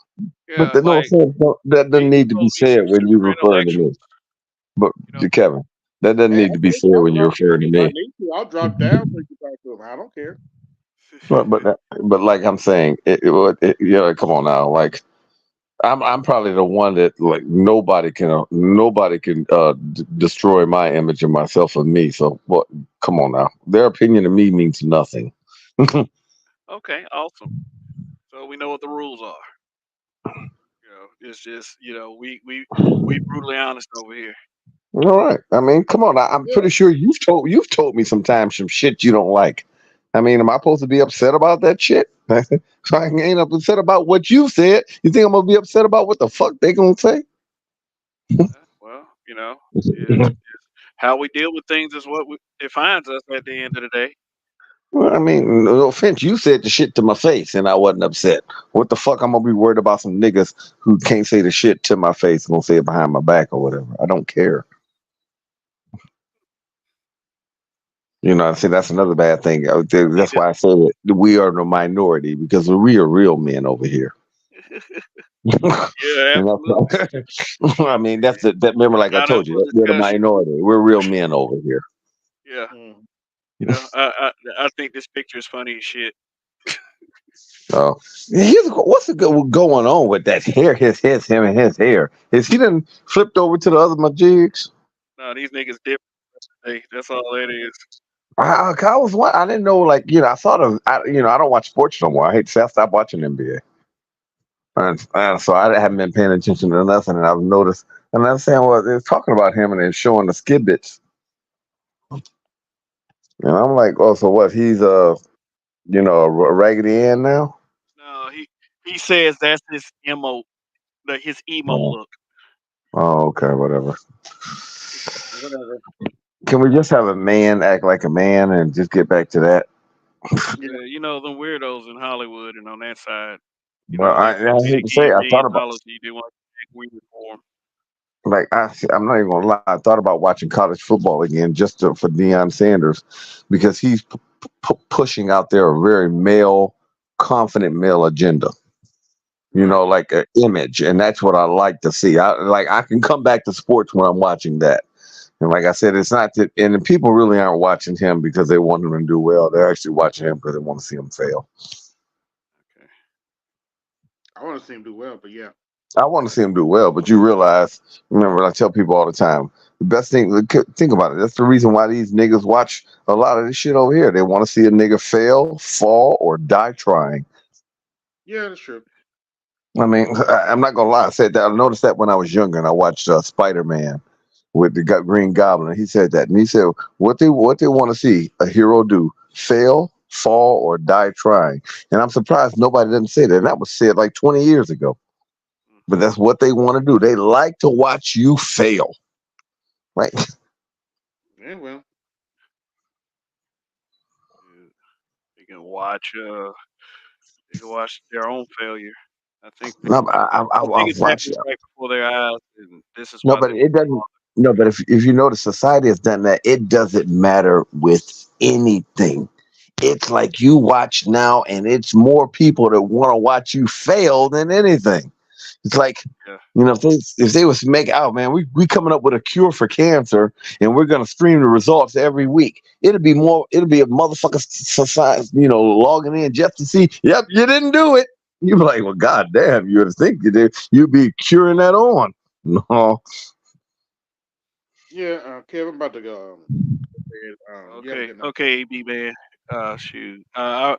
But yeah. the no Like offense, that doesn't AB need to be told me said some when you super refer to me. intellectuals. But You know, Kevin, that doesn't Hey, need to be said I'll when you drop refer to if I me. need to. I'll drop down so you can talk to them. I don't care. But like I'm saying, come on now. Like I'm probably the one that like nobody can destroy my image of myself of me. So what? Come on now. Their opinion of me means nothing. okay, awesome. So we know what the rules are. It's just we brutally honest over here. All right. I mean, come on. I'm Yeah. pretty sure you've told me sometimes some shit you don't like. I mean, am I supposed to be upset about that shit? So I ain't upset about what you said. You think I'm gonna be upset about what the fuck they gonna say? Well, it's how we deal with things is what defines us at the end of the day. Well, I mean, no offense, you said the shit to my face and I wasn't upset. What the fuck I'm gonna be worried about some niggas who can't say the shit to my face and gonna say it behind my back or whatever. I don't care. I see that's another bad thing. Need That's to, why I say that we are the minority because we are real men over here. yeah, absolutely. I mean, that. Remember, like I Not up told for you, we're the discussion. minority. We're real men over here. Yeah, Mm. Yeah, I think this picture is funny as shit. Oh, what's going on with that hair? Him and his hair. Is he then flipped over to the other majigs? No, these niggas different. That's all that is. I didn't know, like, I thought of, I don't watch sports no more. I hate to say, I stopped watching NBA. And so I haven't been paying attention to nothing. And I've noticed, and I'm saying, well, they're talking about him and they're showing the skidbits. And I'm like, oh, so what? He's a Raggedy Ann now? No, he says that's his emo Oh, look. okay, whatever. Whatever. Can we just have a man act like a man and just get back to that? Yeah. You know, them weirdos in Hollywood and on that side. You Well, know, I they hate they to give say, you I thought about, $1 million, you do want to act weird for 'em. like, I'm not even gonna lie. I thought about watching college football again for Deion Sanders, because he's pushing out there a very confident male agenda. Right. Like an image, and that's what I like to see. I can come back to sports when I'm watching that. And like I said, it's not that, and the people really aren't watching him because they want him to do well. They're actually watching him because they want to see him fail. Okay. I want to see him do well, but yeah. I want to see him do well, but you realize, remember, I tell people all the time, the best thing, think about it. That's the reason why these niggas watch a lot of this shit over here. They want to see a nigga fail, fall, or die trying. Yeah, that's true. I mean, I'm not gonna lie. I said that. I noticed that when I was younger, and I watched Spider Man with the Green Goblin. And he said that, and he said what they want to see a hero do: fail, fall, or die trying. And I'm surprised nobody didn't say that. And that was said like 20 years ago. But that's what they want to do. They like to watch you fail, right? Yeah, well. Yeah. They can watch. They can watch their own failure. I think they, No, I think I've it's watched. happening right before their eyes, and this is No, why but they it want doesn't. No, but if you notice, society has done that. It doesn't matter with anything. It's like you watch now, and it's more people that want to watch you fail than anything. It's like, yeah, if they was to make out, man, we coming up with a cure for cancer, and we're gonna stream the results every week. It'll be a motherfucker society, logging in just to see. Yep, you didn't do it. You'd be like, well, goddamn, you would think you did. You'd be curing that on. No, Yeah, Kev, I'm about to go. You have a okay, good night. okay, AB man. Shoot, I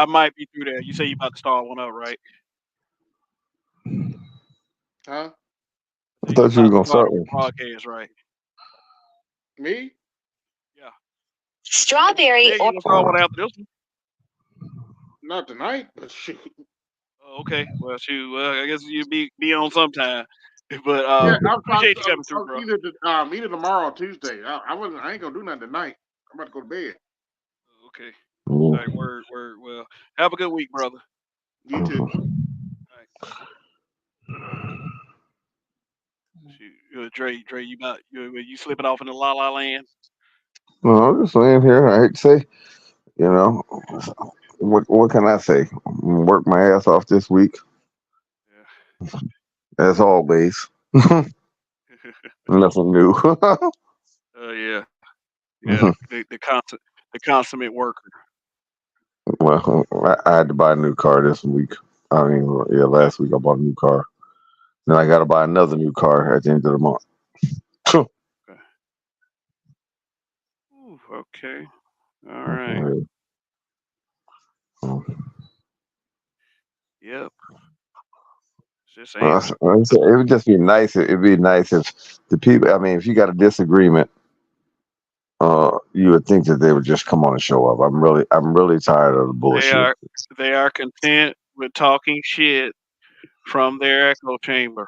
might be through there. You say you about to start one up, right? Huh? I I say you thought you were about to gonna start start this one. broadcast, right? Me? Yeah. Strawberry Yeah, you or gonna start one after this one? Not tonight, but shoot. Oh, okay. Well, shoot. Well, I guess you be on sometime. But Yeah, appreciate you coming through, I'll bro. either tomorrow or Tuesday. I ain't gonna do nothing tonight. I'm about to go to bed. Okay. All right. Mm. Word. Word. Well, have a good week, brother. You too. All right. Shoot. Dre, you slipping off in the la la land? No, I'm just saying here. I hate to say, you know, what can I say? Work my ass off this week, as always. Yeah. Nothing new. Yeah. Yeah. The consummate worker. Well, I had to buy a new car this week. I mean, yeah, Okay. last week I bought a new car. Then I got to buy another new car at the end of the month. Okay. Ooh, okay. All right. Yep. Just ain't. It would just be nice. It'd be nice if the people. I mean, if you got a disagreement, you would think that they would just come on and show up. I'm really tired of the They bullshit. are they are content with talking shit from their echo chamber.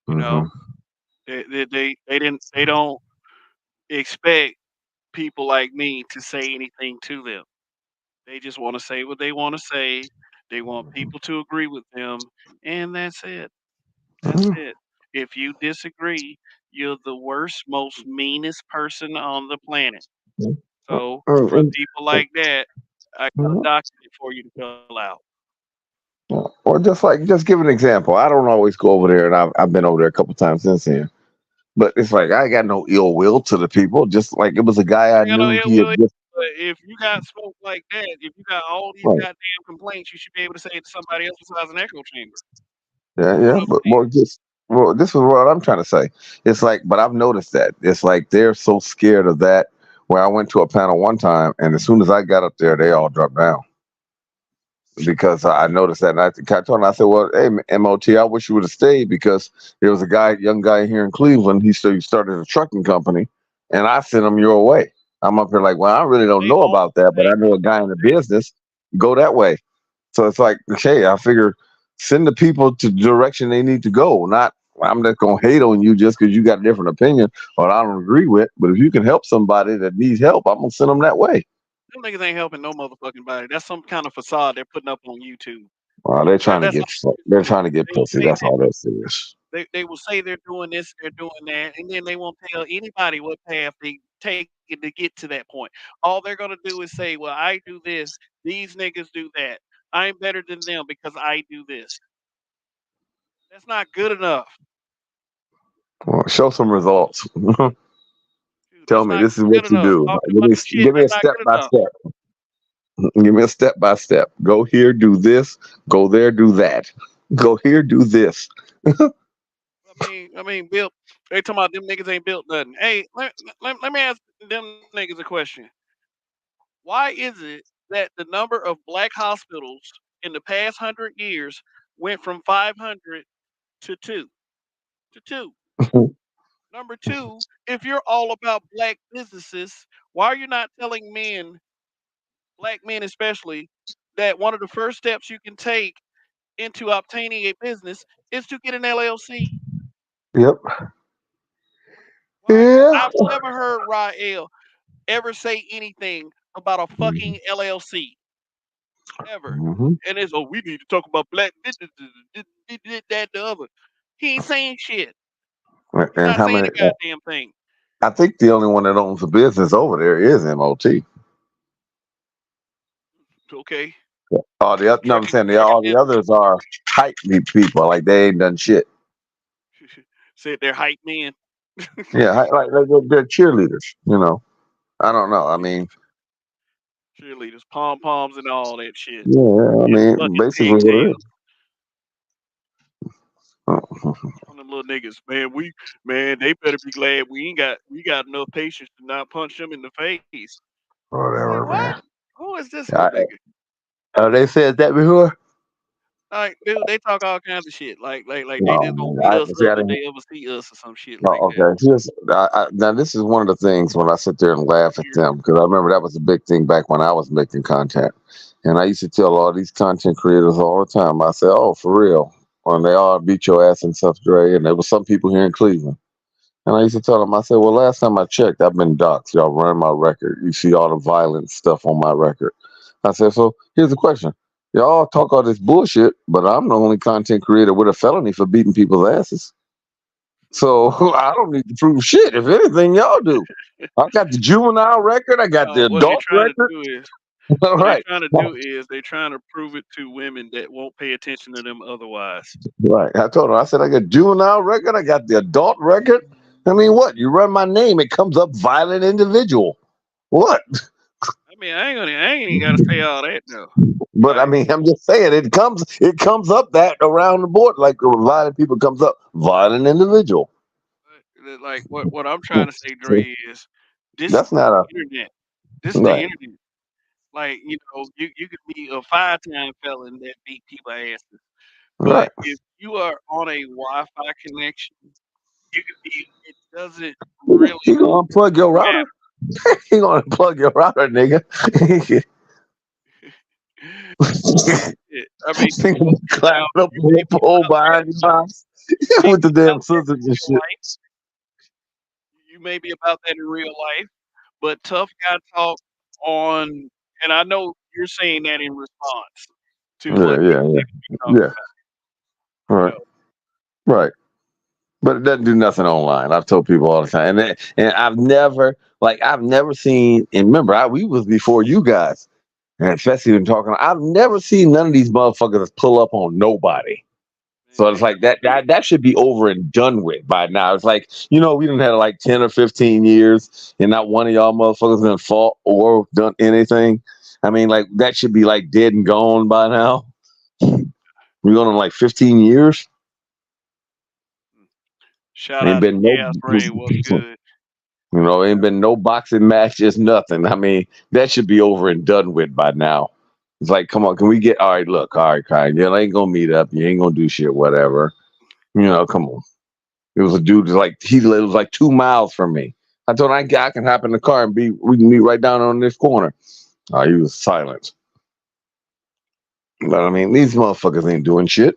You know, Hmm. they don't expect people like me to say anything to them. They just want to say what they want to say. They want people to agree with them, and that's it. That's it. If you disagree, you're the worst, most meanest person on the planet. So for people like that, I got a document for you to fill out. Or just give an example. I don't always go over there, and I've been over there a couple times since then. But it's like I got no ill will to the people. Just like it was a guy I I got no knew. ill He had will. just But if you got smoke like that, if you got all these right. goddamn complaints, you should be able to say it to somebody else besides an echo chamber. Yeah, You know yeah. what I'm But saying? this is what I'm trying to say. It's like, but I've noticed that it's like they're so scared of that. Where I went to a panel one time, and as soon as I got up there, they all dropped down because I noticed that. And I told him, I said, "Well, hey, MOT, I wish you would have stayed because there was a guy, young guy here in Cleveland. He started a trucking company, and I sent him your way. I'm up here like, well, I really don't They know own about that, but they I know a guy in the business. Go that way. So it's like, okay, I figure send the people to the direction they need to go. Not I'm just gonna hate on you just because you got a different opinion or I don't agree with. But if you can help somebody that needs help, I'm gonna send them that way. them niggas ain't helping no motherfucking body. That's some kind of facade they're putting up on YouTube. They're trying to That's get all they're it is. trying to get They will pussy. say That's all that is. they will say they're doing this, they're doing that, and then they won't tell anybody what path they take to get to that point. All they're gonna do is say, "Well, I do this, these niggas do that. I'm better than them because I do this." That's not good enough, Well, show some results. dude. Tell That's me not this is good what you enough. do. Talking a bunch of shit. Give me That's a not step good by enough. step. Give me a step by step. Go here, do this. Go there, do that. Go here, do this. I mean, Bill. They talking about them niggas ain't built nothing. Hey, let me ask them niggas a question. Why is it that the number of black hospitals in the past 100 years went from 500 to two? To two. Number two, if you're all about black businesses, why are you not telling men, black men especially, that one of the first steps you can take into obtaining a business is to get an LLC? Yep. Why? Yeah. I've never heard Rael ever say anything about a fucking LLC ever. Hmm. And it's, oh, we need to talk about black that the other. He ain't saying shit. He's And not how saying many? a goddamn thing. I think the only one that owns the business over there is MOT. Okay. All the other, no, I'm saying Trucking all the others are hype people. Like they ain't done shit. said they're hype men. Yeah, like they're cheerleaders. I don't know. I mean, Cheerleaders, pom poms, and all that shit, yeah. I and mean, fucking basically what it pigtails is. Oh, on them little niggas. Man, they better be glad we got enough patience to not punch them in the face. It's like whatever, what? man. Who is this little I, nigga? they said that before. Like, dude, they talk all kinds of shit. Like they No, just gonna man. beat I us see. I up if didn't. they ever see us or some shit like Oh, that. okay. Now this is one of the things when I sit there and laugh at Weird. them because I remember that was a big thing back when I was making content, and I used to tell all these content creators all the time. I said, "Oh, for real." When they all beat your ass and stuff, Dre, and there was some people here in Cleveland. And I used to tell them, I said, well, last time I checked, I've been doxxed. Y'all run my record. You see all the violent stuff on my record. I said, so here's the question. Y'all talk all this bullshit, but I'm the only content creator with a felony for beating people's asses. So I don't need to prove shit. If anything, y'all do. I got the juvenile record. I got the What they're adult trying to record. do is All what they're right. trying to do is they're trying to prove it to women that won't pay attention to them otherwise. Right. I told her, I said, I got juvenile record. I got the adult record. I mean, what? You run my name, it comes up violent individual. What? I ain't even gotta say all that though. But I Like, mean, I'm just saying it comes up that around the board, like violent people comes up, violent individual. like what I'm trying to say, See, Dre, is this is that's not a the internet. This is the right, internet. Like, you could be a 5-time felon that beat people asses, but right. if you are on a Wi-Fi connection, you could be. It doesn't really He gonna unplug your router. matter. He gonna unplug your router, nigga. I mean, He gonna climb now up you on may the be pole out there, behind your house you may with the be damn about that scissors in and real shit. life. You may be about that in real life, but tough guy talk on, and I know you're saying that in response to Yeah, what yeah, these yeah, niggas be talking yeah. about. You Right, know, right. But it doesn't do nothing online. I've told people all the time, and I've never seen. And remember, we was before you guys. And especially when talking, I've never seen none of these motherfuckers pull up on nobody. So it's Man, like that should be over and done with by now. It's like, we done had like 10 or 15 years and not one of y'all motherfuckers done fought or done anything. I mean, like that should be like dead and gone by now. We're going on like 15 years. shout Ain't out to been no Chaos Ray. What's good? ain't been no boxing matches, nothing. I mean, that should be over and done with by now. It's like, come on, can we get all right, look, all right, Kai, you ain't gonna meet up, you ain't gonna do shit, whatever. Come on. It was a dude like he lives like 2 miles from me. I told him I can hop in the car and we can meet right down on this corner. He was silent. But I mean, these motherfuckers ain't doing shit.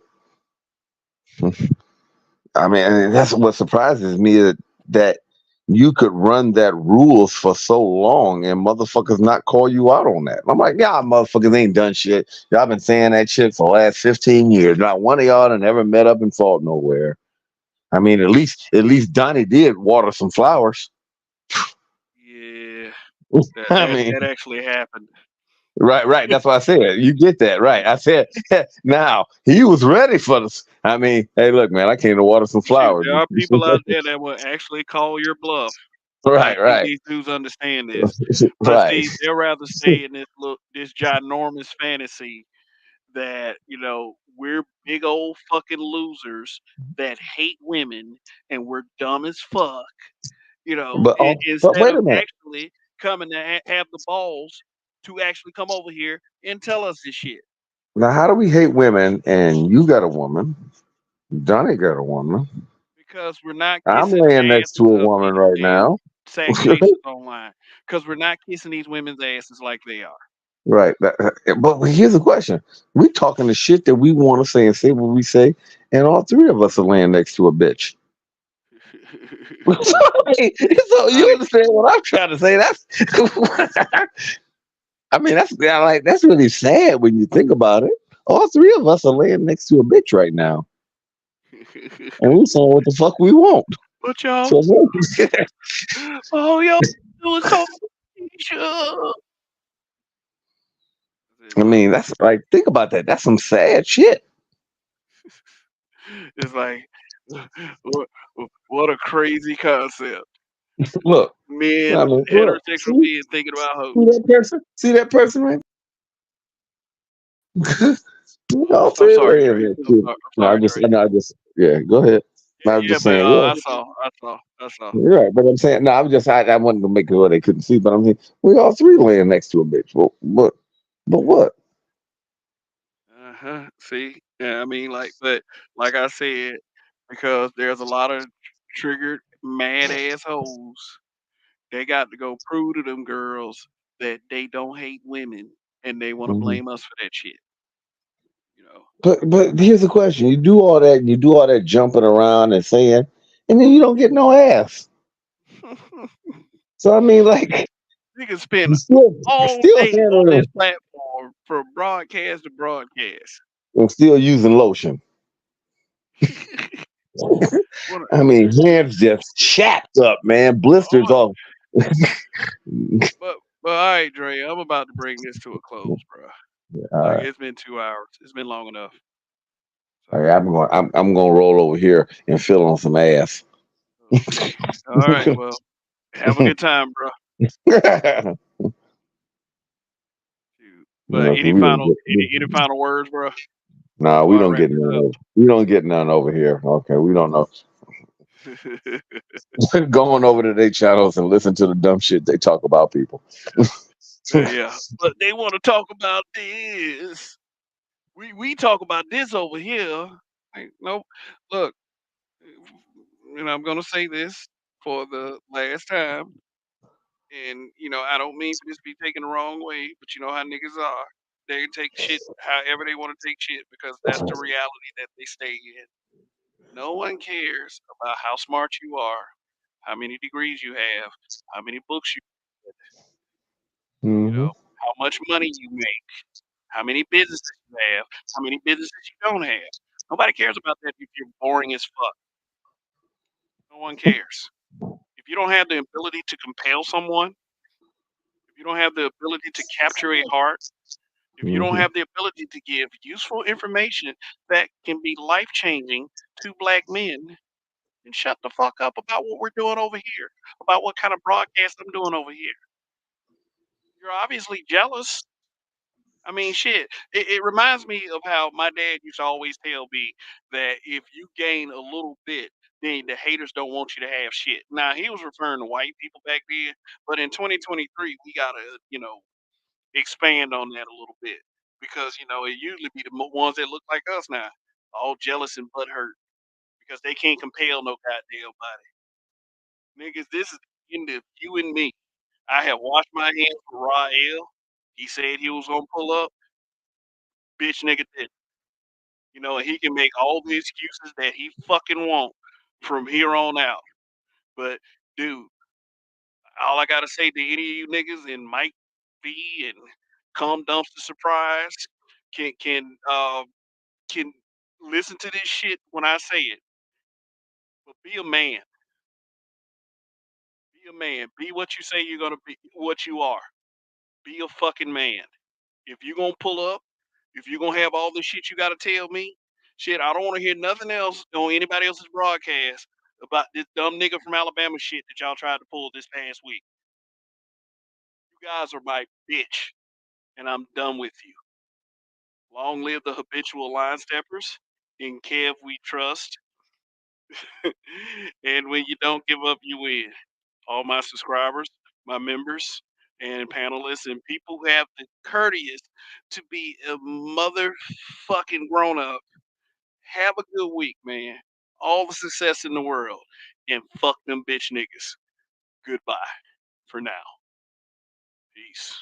I mean, and that's what surprises me that you could run that rules for so long and motherfuckers not call you out on that. I'm like, y'all motherfuckers ain't done shit. Y'all been saying that shit for the last 15 years. Not one of y'all done ever met up and fought nowhere. I mean, at least Donnie did water some flowers. Yeah, that I that mean, that actually happened. right. That's what I said. You get that, right? I said, now he was ready for this. I mean, hey, look, man, I came to water some Shoot, flowers. there are people out there that will actually call your bluff. I Right, think right, these dudes understand this, but right. see, they'll rather stay in this ginormous fantasy that we're big old fucking losers that hate women and we're dumb as fuck. But Instead wait of a minute. actually coming to have the balls to actually come over here and tell us this shit. Now, how do we hate women and you got a woman? Johnny got a woman. Because we're not I'm kissing laying next to asses a of woman any right damn now. sack chasers online. Because we're not kissing these women's asses like they are. Right. But here's the question. We talking the shit that we want to say and say what we say, and all three of us are laying next to a bitch. So you Honey, understand what I'm trying to say? That's I mean, that's really sad when you think about it. All three of us are laying next to a bitch right now, and we saying what the fuck we want. but y'all, So all y'all do is talk about Keisha. I mean, that's like think about that. That's some sad shit. It's like, what, what a crazy concept. Look, I Men, mean, look, heterosexual men thinking about see hoes. that person? See that person right? Oh, All I'm three sorry, laying Dre. there too. I'm No, sorry, Dre. yeah. Go ahead. I was Yeah, just but saying, I yeah. saw, I saw. You're right, but I'm saying, no, I wanted to make it where they couldn't see, but I'm saying we all three laying next to a bitch. But what? Uh-huh. See? Yeah, I mean, but like I said, because there's a lot of triggered, mad assholes. They got to go prove to them girls that they don't hate women and they want to Mhm. blame us for that shit. You know. But here's the question: you do all that jumping around and saying, and then you don't get no ass. So I mean, like, You can spend you all still day on this handling platform from broadcast to broadcast. and still using lotion. What a- I mean, hands just chapped up, man, blisters oh, off. but all right, Dre, I'm about to bring this to a close, bro. Like Uh, it's been 2 hours. It's been long enough. So I'm gonna roll over here and feel on some ass. okay. All right. Well, have a good time, bro. Shoot. But No, 'cause we don't get. any final words, bro? Nah, we Before I don't wrap get none it over. We don't get none over here. Okay, we don't know. up. Going over to their channels and listen to the dumb shit they talk about people. Yeah. But they want to talk about this. We talk about this over here. Like, nope. Look, and I'm gonna say this for the last time. And I don't mean for this to be taken the wrong way, but you know how niggas are. They can take shit however they want to take shit because that's the reality that they stay in. No one cares about how smart you are, how many degrees you have, how many books you read, Hmm. how much money you make, how many businesses you have, how many businesses you don't have. Nobody cares about that if you're boring as fuck. No one cares. If you don't have the ability to compel someone, if you don't have the ability to capture a heart, if you don't Hmm. have the ability to give useful information that can be life changing to black men, then shut the fuck up about what we're doing over here, about what kind of broadcast I'm doing over here. You're obviously jealous. I mean, shit. It reminds me of how my dad used to always tell me that if you gain a little bit, then the haters don't want you to have shit. Now, he was referring to white people back then, but in 2023, we gotta, expand on that a little bit because it usually be the ones that look like us now, all jealous and butthurt because they can't compel no goddamn body. Niggas, this is the end of you and me. I have washed my hands for Rael. He said he was gonna pull up. Bitch nigga did. And he can make all the excuses that he fucking want from here on out. But dude, all I gotta say to any of you niggas and Mike B and Come Dumpster Surprise can listen to this shit when I say it. But be a man. Be a man. Be what you say you're gonna be. What you are. Be a fucking man. If you gonna pull up, if you gonna have all this shit you gotta tell me, shit, I don't want to hear nothing else on anybody else's broadcast about this dumb nigga from Alabama shit that y'all tried to pull this past week. You guys are my bitch, and I'm done with you. Long live the habitual line steppers. In Kev we trust. And when you don't give up, you win. All my subscribers, my members, and panelists, and people who have the courteous to be a motherfucking grown up. Have a good week, man. All the success in the world. And fuck them bitch niggas. Goodbye for now. Peace.